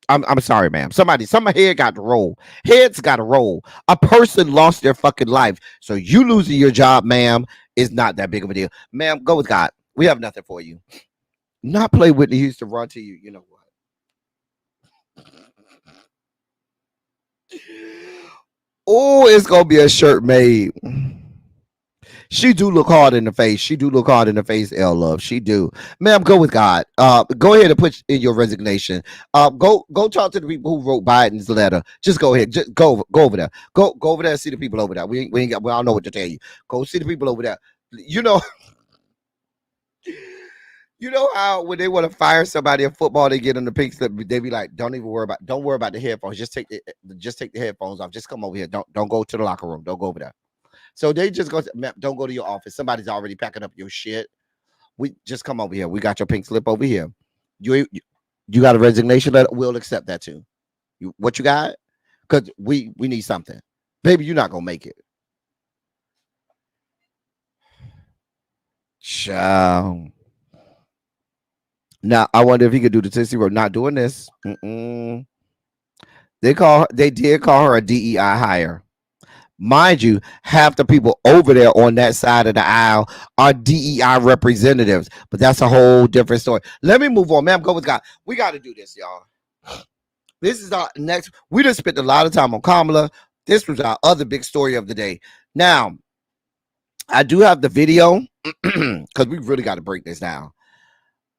I'm sorry, ma'am. Some head got to roll. Heads got to roll. A person lost their fucking life. So you losing your job, ma'am, is not that big of a deal. Ma'am, go with God. We have nothing for you. Not play Whitney Houston run to you. You know what? Oh, it's gonna be a shirt made. She do look hard in the face. She do look hard in the face, L Love. She do. Ma'am, go with God. Go ahead and put in your resignation. Go talk to the people who wrote Biden's letter. Just go ahead. Just go over there. Go over there and see the people over there. We ain't got, I don't know what to tell you. Go see the people over there. You know how when they want to fire somebody in football, they get on the pink slip. They be like, don't worry about the headphones. Just take the headphones off. Just come over here. Don't go to the locker room. Don't go over there. So they just go, don't go to your office. Somebody's already packing up your shit. We just come over here. We got your pink slip over here. You got a resignation letter? We'll accept that too. What you got? Because we need something. Baby, you're not going to make it. Child. Now I wonder if he could do the Tootsie Roll. Not doing this. Mm-mm. They did call her a DEI hire. Mind you, half the people over there on that side of the aisle are DEI representatives, but that's a whole different story. Let me move on, man. Go with God. We got to do this, y'all. This is our next. We just spent a lot of time on Kamala. This was our other big story of the day. Now, I do have the video because we really got to break this down.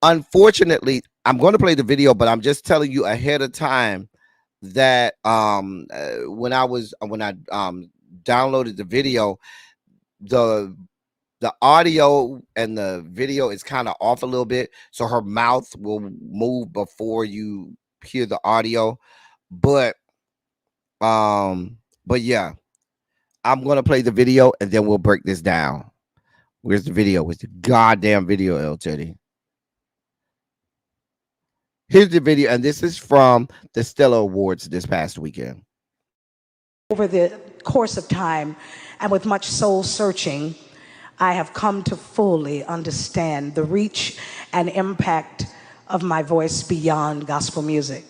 Unfortunately, I'm going to play the video, but I'm just telling you ahead of time that when I downloaded the video, the audio and the video is kind of off a little bit, so her mouth will move before you hear the audio. But yeah, I'm gonna play the video and then we'll break this down. Where's the video? Where's the goddamn video, L Teddy? Here's the video, and this is from the Stellar Awards this past weekend. Over the course of time and with much soul searching, I have come to fully understand the reach and impact of my voice beyond gospel music.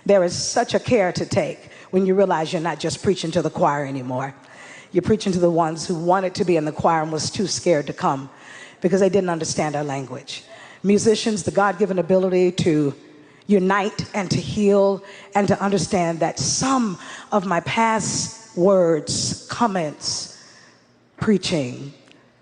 There is such a care to take when you realize you're not just preaching to the choir anymore. You're preaching to the ones who wanted to be in the choir and was too scared to come because they didn't understand our language. Musicians, the God-given ability to unite and to heal and to understand that some of my past words, comments, preaching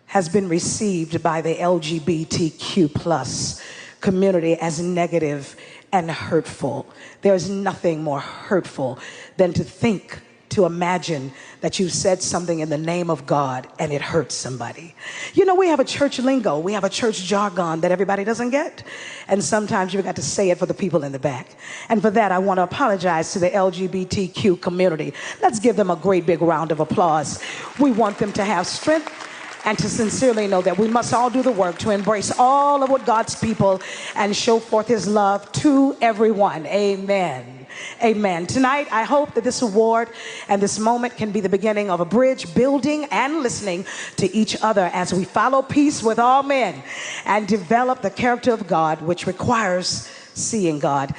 has been received by the LGBTQ plus community as negative and hurtful. There's nothing more hurtful than to think, to imagine that you said something in the name of God and it hurts somebody. You know, we have a church lingo, we have a church jargon that everybody doesn't get. And sometimes you've got to say it for the people in the back. And for that, I want to apologize to the LGBTQ community. Let's give them a great big round of applause. We want them to have strength and to sincerely know that we must all do the work to embrace all of what God's people and show forth his love to everyone. Amen. Amen. Tonight, I hope that this award and this moment can be the beginning of a bridge building and listening to each other as we follow peace with all men and develop the character of God, which requires seeing God.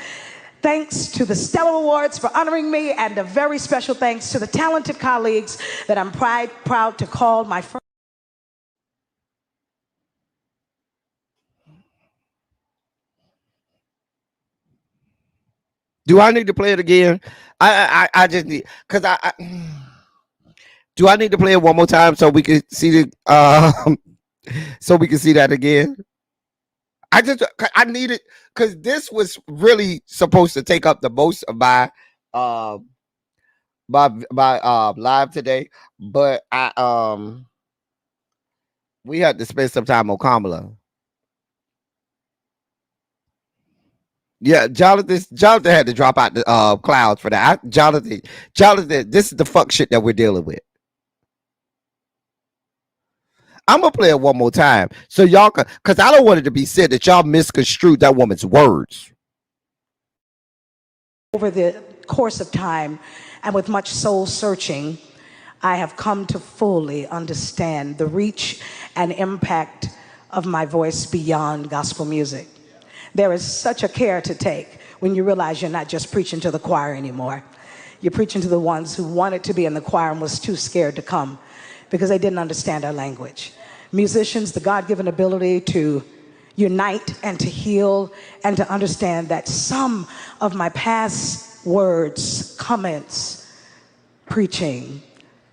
Thanks to the Stellar Awards for honoring me, and a very special thanks to the talented colleagues that I'm proud to call my friends. Do I need to play it again? I just need, because I do I need to play it one more time so we can see the so we can see that again? I need it because this was really supposed to take up the most of my live today, but we had to spend some time on Kamala. Yeah, Jonathan had to drop out the clouds for that. Jonathan, this is the fuck shit that we're dealing with. I'm gonna play it one more time so y'all can, because I don't want it to be said that y'all misconstrued that woman's words. Over the course of time and with much soul searching, I have come to fully understand the reach and impact of my voice beyond gospel music. There is such a care to take when you realize you're not just preaching to the choir anymore. You're preaching to the ones who wanted to be in the choir and was too scared to come because they didn't understand our language. Musicians, the God-given ability to unite and to heal and to understand that some of my past words, comments, preaching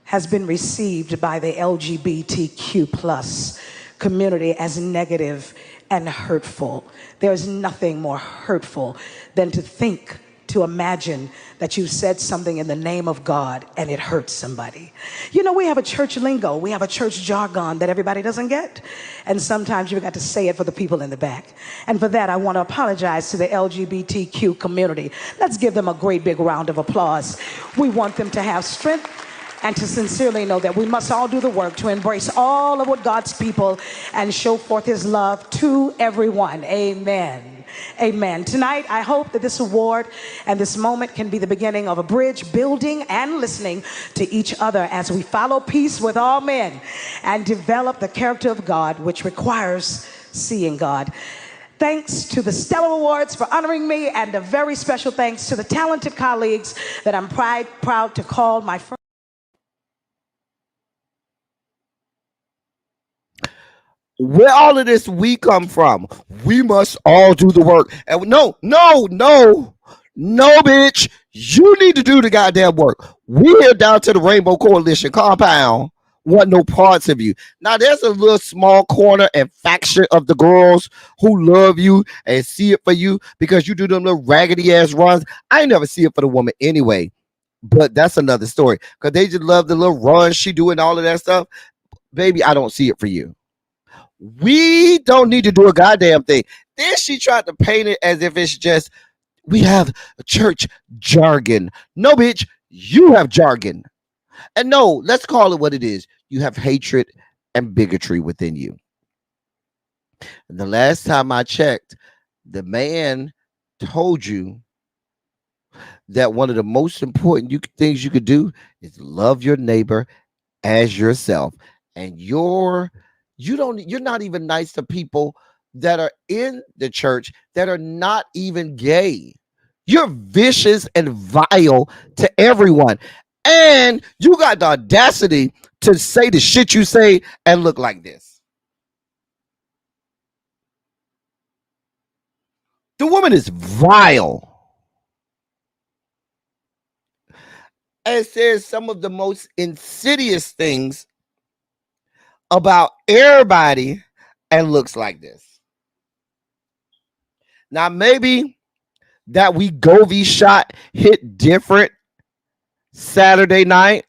has been received by the LGBTQ plus community as negative and hurtful. There's nothing more hurtful than to think, to imagine that you said something in the name of God and it hurts somebody. You know, we have a church lingo, we have a church jargon that everybody doesn't get. And sometimes you've got to say it for the people in the back. And for that, I want to apologize to the LGBTQ community. Let's give them a great big round of applause. We want them to have strength and to sincerely know that we must all do the work to embrace all of what God's people and show forth his love to everyone. Amen. Amen. Tonight, I hope that this award and this moment can be the beginning of a bridge building and listening to each other as we follow peace with all men and develop the character of God, which requires seeing God. Thanks to the Stellar Awards for honoring me, and a very special thanks to the talented colleagues that I'm proud to call my friends. Where all of this we come from? We must all do the work. And no, bitch. You need to do the goddamn work. We here down to the Rainbow Coalition compound. Want no parts of you. Now there's a little small corner and faction of the girls who love you and see it for you because you do them little raggedy ass runs. I ain't never see it for the woman anyway. But that's another story. Because they just love the little runs she do and all of that stuff. Baby, I don't see it for you. We don't need to do a goddamn thing. Then she tried to paint it as if it's just, we have church jargon. No, bitch, you have jargon. And no, let's call it what it is. You have hatred and bigotry within you. And the last time I checked, the man told you that one of the most important things you could do is love your neighbor as yourself. And you're not even nice to people that are in the church that are not even gay. You're vicious and vile to everyone. And you got the audacity to say the shit you say and look like this. The woman is vile. And says some of the most insidious things about everybody and looks like this. Now, maybe that Wegovy shot hit different Saturday night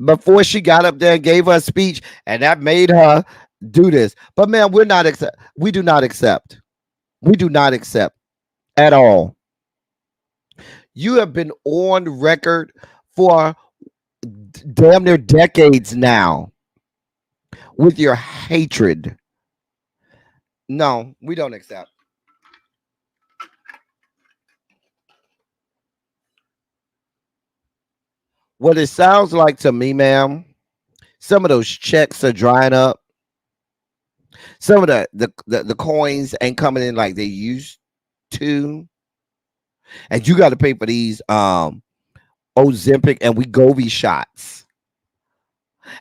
before she got up there and gave her a speech, and that made her do this. But man, we do not accept. We do not accept at all. You have been on record for damn near decades now with your hatred. No, we don't accept. What it sounds like to me, ma'am, some of those checks are drying up. Some of the coins ain't coming in like they used to. And you got to pay for these Ozempic and Wegovy shots.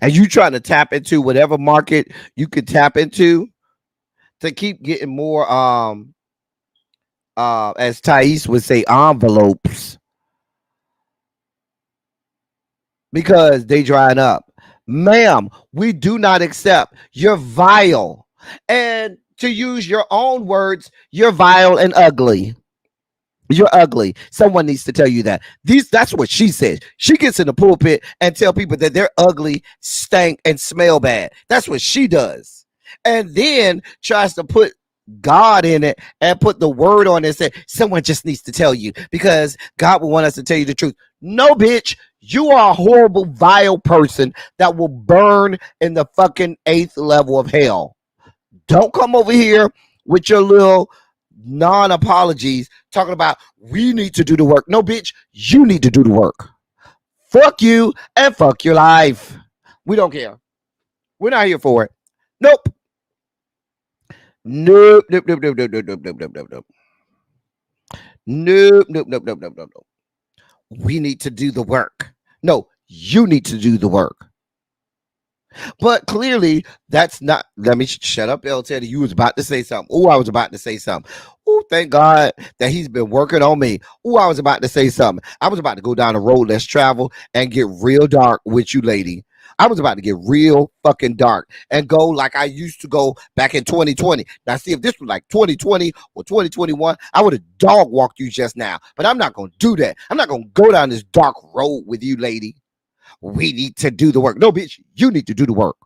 And you trying to tap into whatever market you could tap into to keep getting more as Thais would say, envelopes. Because they drying up. Ma'am, we do not accept. You're vile. And to use your own words, you're vile and ugly. You're ugly. Someone needs to tell you that. That's what she says. She gets in the pulpit and tell people that they're ugly, stank, and smell bad. That's what she does. And then tries to put God in it and put the word on it and say, someone just needs to tell you because God will want us to tell you the truth. No, bitch. You are a horrible, vile person that will burn in the fucking 8th level of hell. Don't come over here with your little non-apologies talking about we need to do the work. No, bitch, you need to do the work. Fuck you and fuck your life. We don't care. We're not here for it. Nope. Nope. Nope. Nope. Nope. Nope. Nope. Nope. Nope. Nope. Nope. Nope. Nope. Nope. Nope. Nope. Nope. We need to do the work. No, you need to do the work. But clearly, that's not. Let me shut up, El Teddy. You was about to say something. Oh, I was about to say something. Oh, thank God that he's been working on me. Oh, I was about to say something. I was about to go down the road, let's travel, and get real dark with you, lady. I was about to get real fucking dark and go like I used to go back in 2020. Now, see, if this was like 2020 or 2021, I would have dog walked you just now. But I'm not going to do that. I'm not going to go down this dark road with you, lady. We need to do the work. No, bitch, you need to do the work.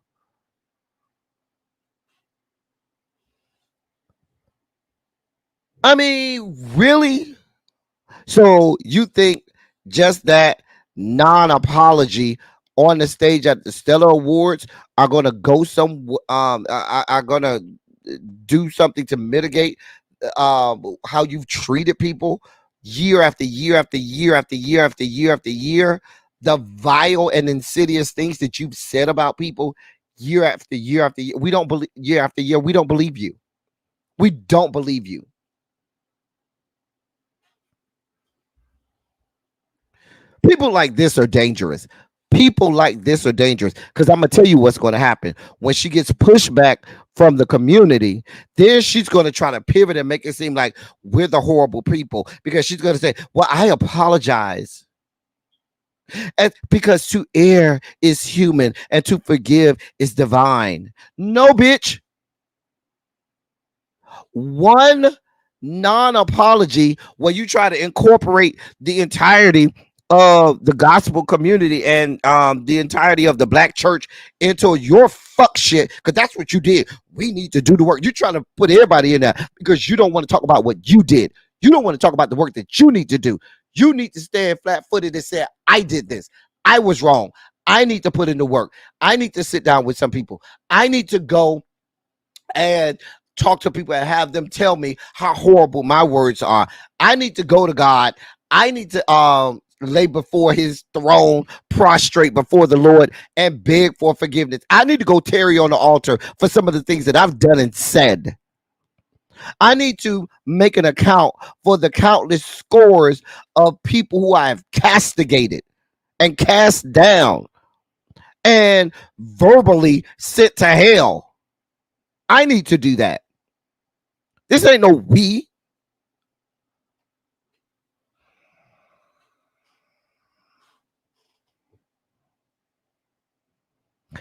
I mean, really? So you think just that non-apology on the stage at the Stellar Awards are going to go are going to do something to mitigate how you've treated people year after year after year after year after year after year, the vile and insidious things that you've said about people year after year after year. We don't believe year after year. We don't believe you. We don't believe you. People like this are dangerous. People like this are dangerous because I'm gonna tell you what's going to happen when she gets pushed back from the community. Then she's going to try to pivot and make it seem like we're the horrible people because she's going to say, "Well, I apologize." And because to err is human and to forgive is divine. No, bitch. One non-apology where you try to incorporate the entirety of the gospel community and the entirety of the black church into your fuck shit, because that's what you did. We need to do the work. You're trying to put everybody in there because you don't want to talk about what you did. You don't want to talk about the work that you need to do. You need to stand flat-footed and say, I did this. I was wrong. I need to put in the work. I need to sit down with some people. I need to go and talk to people and have them tell me how horrible my words are. I need to go to God. I need to lay before his throne, prostrate before the Lord and beg for forgiveness. I need to go tarry on the altar for some of the things that I've done and said. I need to make an account for the countless scores of people who I have castigated and cast down and verbally sent to hell. I need to do that. This ain't no we.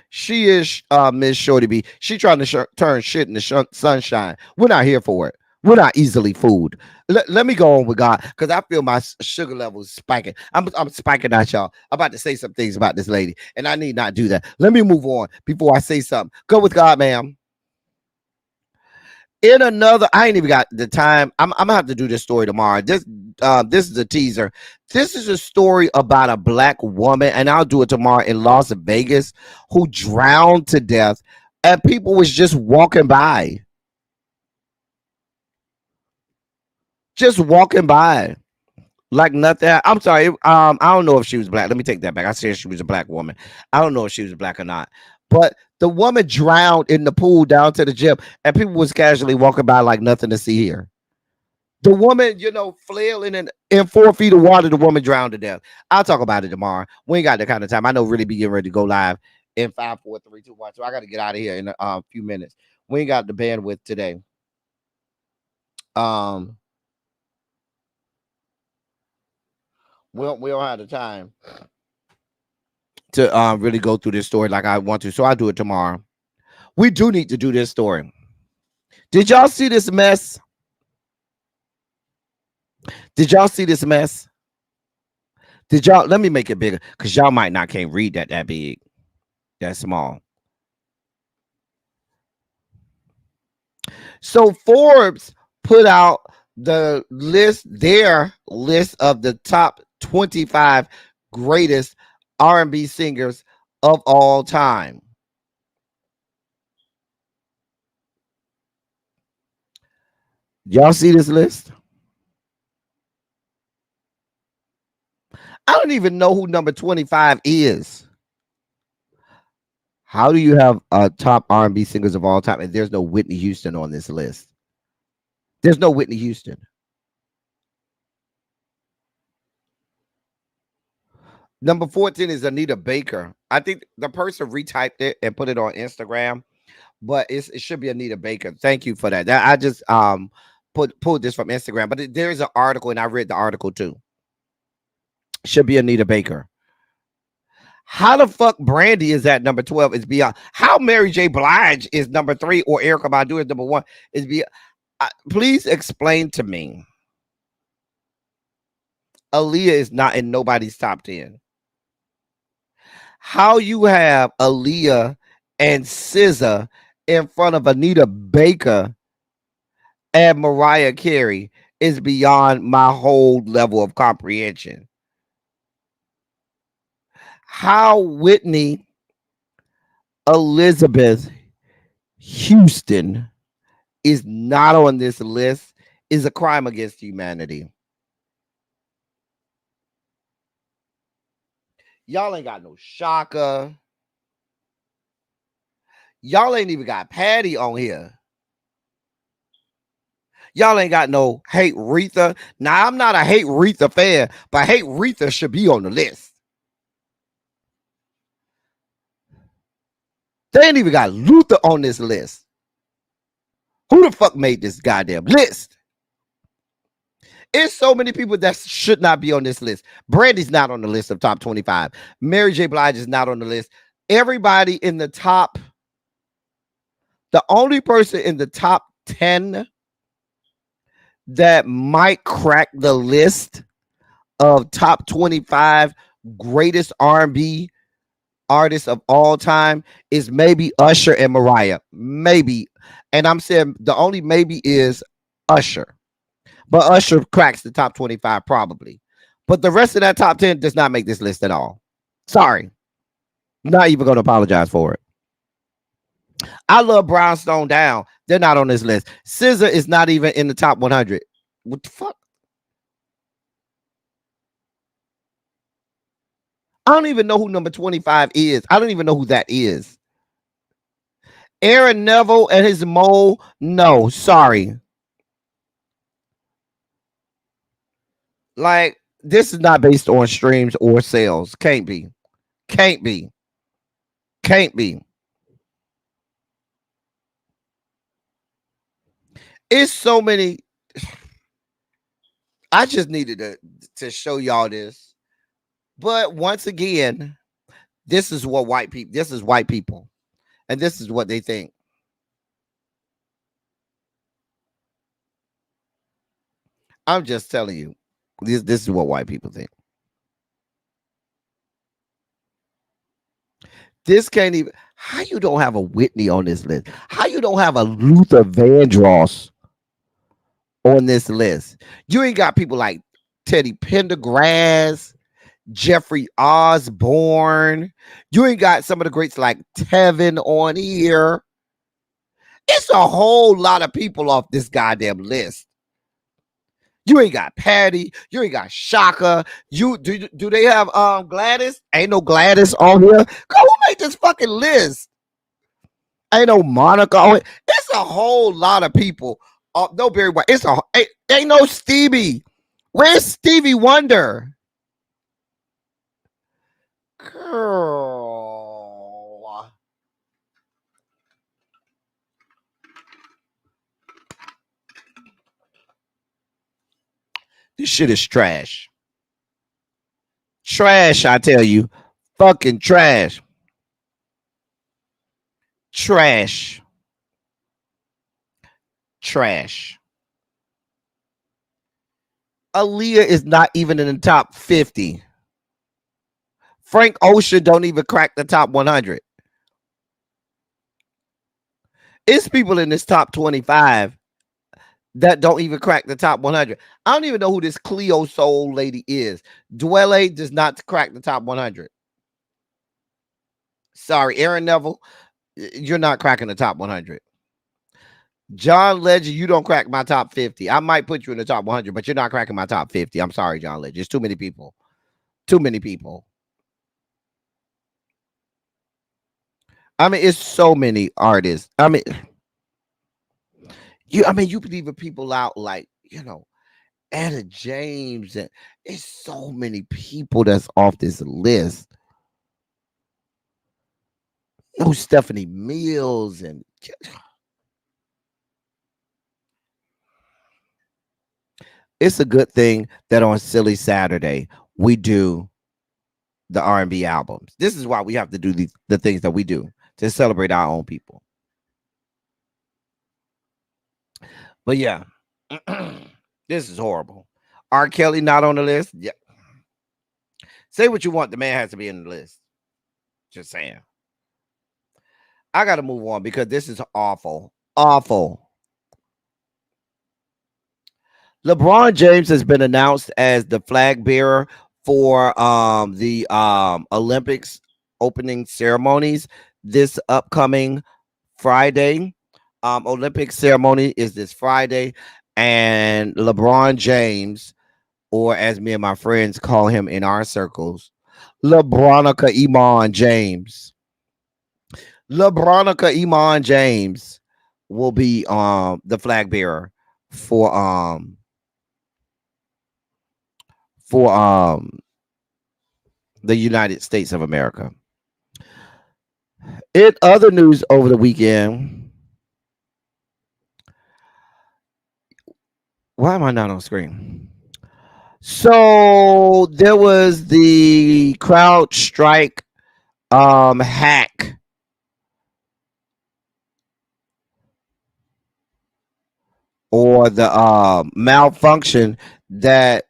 She is Miss Shorty B. She trying to turn shit into sunshine. We're not here for it. We're not easily fooled. Let me go on with God because I feel my sugar levels spiking. I'm spiking out, y'all. I'm about to say some things about this lady, and I need not do that. Let me move on before I say something. Go with God, ma'am. In another, I ain't even got the time. I'm gonna have to do this story tomorrow. This is a teaser. This is a story about a black woman, and I'll do it tomorrow in Las Vegas, who drowned to death, and people was just walking by. Just walking by. Like nothing. I'm sorry. I don't know if she was black. Let me take that back. I said she was a black woman. I don't know if she was black or not. But the woman drowned in the pool down to the gym, and people was casually walking by like nothing to see here. The woman, flailing in 4 feet of water, the woman drowned to death. I'll talk about it tomorrow. We ain't got that kind of time. I know really be getting ready to go live in 5, 4, 3, 2, 1. So I got to get out of here in a few minutes. We ain't got the bandwidth today. We don't have the time to really go through this story like I want to. So I'll do it tomorrow. We do need to do this story. Did y'all see this mess? Did y'all see this mess? Did y'all? Let me make it bigger because y'all might not can't read that big, that small. So Forbes put out their list of the top 25 greatest R&B singers of all time. Y'all see this list? I don't even know who number 25 is. How do you have top R&B singers of all time and there's no Whitney Houston on this list? There's no Whitney Houston. Number 14 is Anita Baker. I think the person retyped it and put it on Instagram, but it should be Anita Baker. Thank you for that. I just pulled this from Instagram, but there is an article and I read the article too. Should be Anita Baker. How the fuck Brandy is at number 12 is beyond. How Mary J. Blige is number 3 or Erykah Badu is number 1 is beyond. Please explain to me. Aaliyah is not in nobody's top 10. How you have Aaliyah and SZA in front of Anita Baker and Mariah Carey is beyond my whole level of comprehension. how Whitney Elizabeth Houston is not on this list is a crime against humanity. Y'all ain't got no Shaka. Y'all ain't even got Patty on here. Y'all ain't got no Hate Retha. Now, I'm not a Hate Retha fan, but Hate Retha should be on the list. They ain't even got Luther on this list. Who the fuck made this goddamn list? It's so many people that should not be on this list. Brandy's not on the list of top 25. Mary J. Blige is not on the list. Everybody in the top, the only person in the top 10 that might crack the list of top 25 greatest R&B artists of all time is maybe Usher and Mariah. Maybe. And I'm saying the only maybe is Usher. But Usher cracks the top 25 probably. But the rest of that top 10 does not make this list at all. Sorry. Not even going to apologize for it. I love Brownstone Down. They're not on this list. SZA is not even in the top 100. What the fuck? I don't even know who number 25 is. I don't even know who that is. Aaron Neville and his mole. No, sorry. Like, this is not based on streams or sales. Can't be. Can't be. Can't be. It's so many. I just needed to show y'all this. But once again, this is what white people, this is white people. And this is what they think. I'm just telling you. This is what white people think. This can't even. How you don't have a Whitney on this list? How you don't have a Luther Vandross on this list? You ain't got people like Teddy Pendergrass, Jeffrey Osborne. You ain't got some of the greats like Tevin on here. It's a whole lot of people off this goddamn list. You ain't got Patty. You ain't got Shaka. You do they have Gladys? Ain't no Gladys on here. Who made this fucking list? Ain't no Monica on it. It's a whole lot of people. No Barry White. Ain't no Stevie. Where's Stevie Wonder? Girl. This shit is trash. Trash, I tell you. Fucking trash. Trash. Trash. Aaliyah is not even in the top 50. Frank Ocean don't even crack the top 100. It's people in this top 25 that don't even crack the top 100. I don't even know who this Cleo Soul lady is. Dwelle does not crack the top 100. Sorry, Aaron Neville, you're not cracking the top 100. John Legend, you don't crack my top 50. I might put you in the top 100, but you're not cracking my top 50. I'm sorry, John Legend. It's too many people. Too many people. I mean, it's so many artists. I mean, you could leave people out like, Etta James, and it's so many people that's off this list. No Stephanie Mills, and it's a good thing that on Silly Saturday we do the R&B albums. This is why we have to do the things that we do to celebrate our own people. But yeah, this is horrible. R. Kelly not on the list. Yeah. Say what you want. The man has to be in the list. Just saying. I got to move on because this is awful. Awful. LeBron James has been announced as the flag bearer for the Olympics opening ceremonies this upcoming Friday. Olympic ceremony is this Friday, and LeBron James, or as me and my friends call him in our circles, LeBronica Iman James. LeBronica Iman James will be the flag bearer for the United States of America. In other news over the weekend, why am I not on screen? So there was the CrowdStrike hack or the malfunction that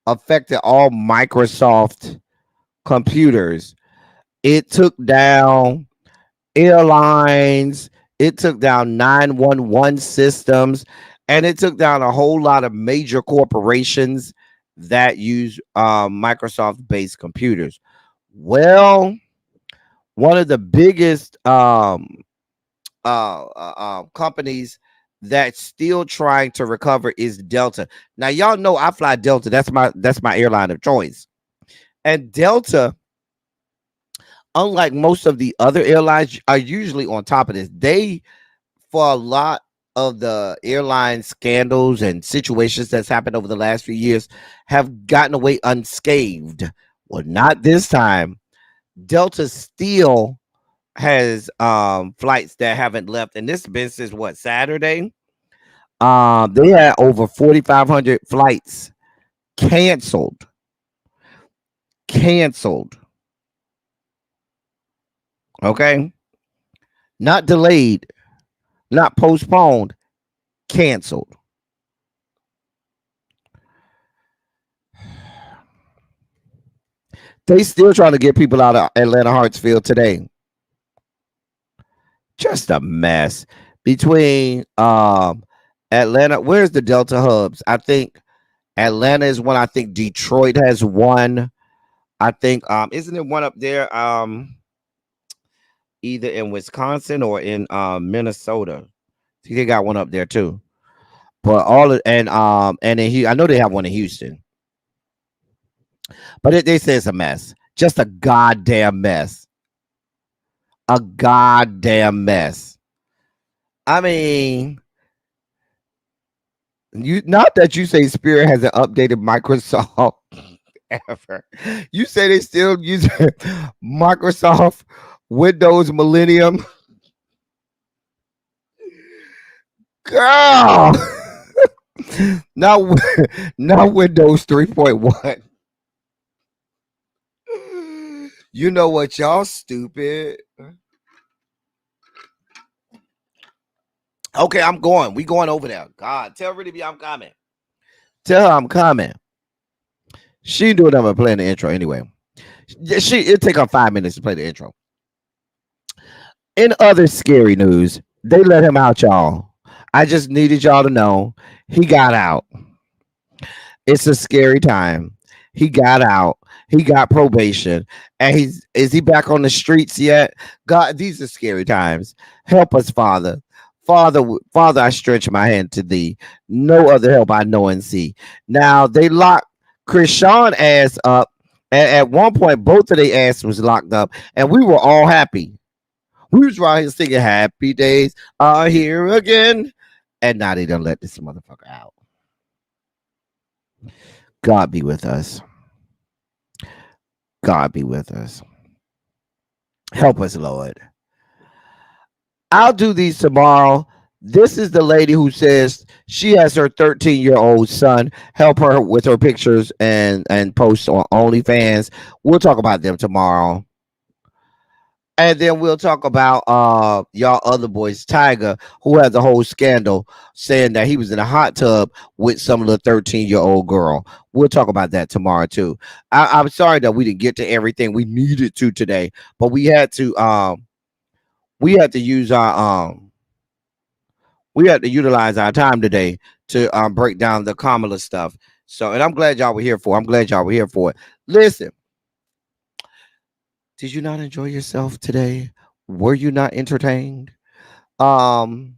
affected all Microsoft computers. It took down airlines, it took down 911 systems, and it took down a whole lot of major corporations that use Microsoft based computers. Well, one of the biggest companies that's still trying to recover is Delta. Now, y'all know I fly Delta. That's my airline of choice. And Delta, unlike most of the other airlines, are usually on top of this. They, for a lot of the airline scandals and situations that's happened over the last few years, have gotten away unscathed. Well, not this time. Delta still has flights that haven't left, and this been since what, Saturday? They had over 4,500 flights canceled. Okay, not delayed, not postponed, canceled. They still trying to get people out of Atlanta Hartsfield today. Just a mess between Atlanta. Where's the Delta hubs? I think Atlanta is one. I think Detroit has one. I think isn't there one up there? Either in Wisconsin or in Minnesota. I think they got one up there too. But all of, and in I know they have one in Houston. But they say it's a mess. Just a goddamn mess. A goddamn mess. I mean, not that you say Spirit hasn't updated Microsoft ever. You say they still use Microsoft Windows Millennium. Girl. Not Windows 3.1. You know what, y'all stupid. Okay, I'm going. We going over there. God, tell Rudy B I'm coming. Tell her I'm coming. She doing nothing but playing the intro anyway. It'll take her 5 minutes to play the intro. In other scary news, they let him out, y'all. I just needed y'all to know he got out. It's a scary time. He got out. He got probation. And is he back on the streets yet? God, these are scary times. Help us, Father. Father, I stretch my hand to thee. No other help I know and see. Now, they locked Krishan ass up. At one point, both of their ass was locked up. And we were all happy. We was right here singing happy days are here again. And now they done let this motherfucker out. God be with us. God be with us. Help us, Lord. I'll do these tomorrow. This is the lady who says she has her 13-year-old son help her with her pictures and posts on OnlyFans. We'll talk about them tomorrow. And then we'll talk about y'all other boys, Tiger, who had the whole scandal saying that he was in a hot tub with some little 13-year-old girl. We'll talk about that tomorrow too. I'm sorry that we didn't get to everything we needed to today, but we had to use our we had to utilize our time today to break down the Kamala stuff. So, and I'm glad y'all were here for it. I'm glad y'all were here for it. Listen, did you not enjoy yourself today? Were you not entertained? Um,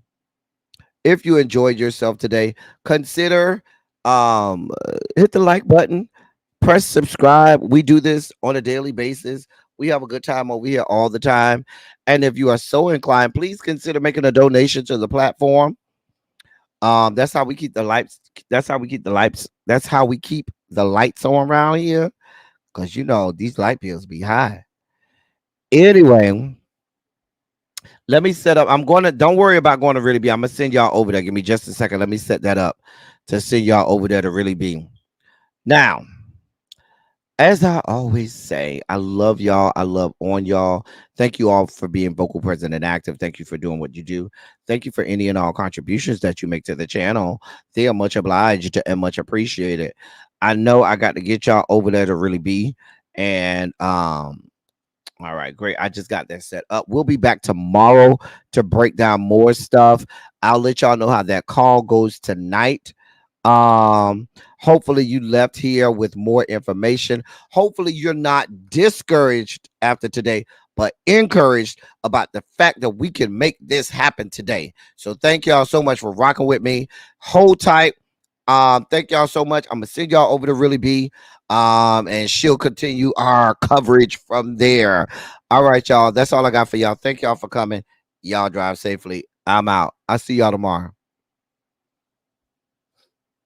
if you enjoyed yourself today, consider hit the like button, press subscribe. We do this on a daily basis. We have a good time over here all the time. And if you are so inclined, please consider making a donation to the platform. That's how we keep the lights. That's how we keep the lights. That's how we keep the lights on around here. Cause you know these light bills be high. Anyway, let me set up. Don't worry about going to Really Be. I'm gonna send y'all over there. Give me just a second. Let me set that up to send y'all over there to Really Be. Now, as I always say, I love y'all. I love on y'all. Thank you all for being vocal, present, and active. Thank you for doing what you do. Thank you for any and all contributions that you make to the channel. They are much obliged and much appreciated. I know I got to get y'all over there to Really Be. And all right, great. I just got that set up. We'll be back tomorrow to break down more stuff. I'll let y'all know how that call goes tonight. Hopefully you left here with more information. Hopefully you're not discouraged after today, but encouraged about the fact that we can make this happen today. So thank y'all so much for rocking with me. Hold tight. Thank y'all so much. I'm gonna send y'all over to Really Be. And she'll continue our coverage from there. All right, y'all. That's all I got for y'all. Thank y'all for coming. Y'all drive safely. I'm out. I'll see y'all tomorrow.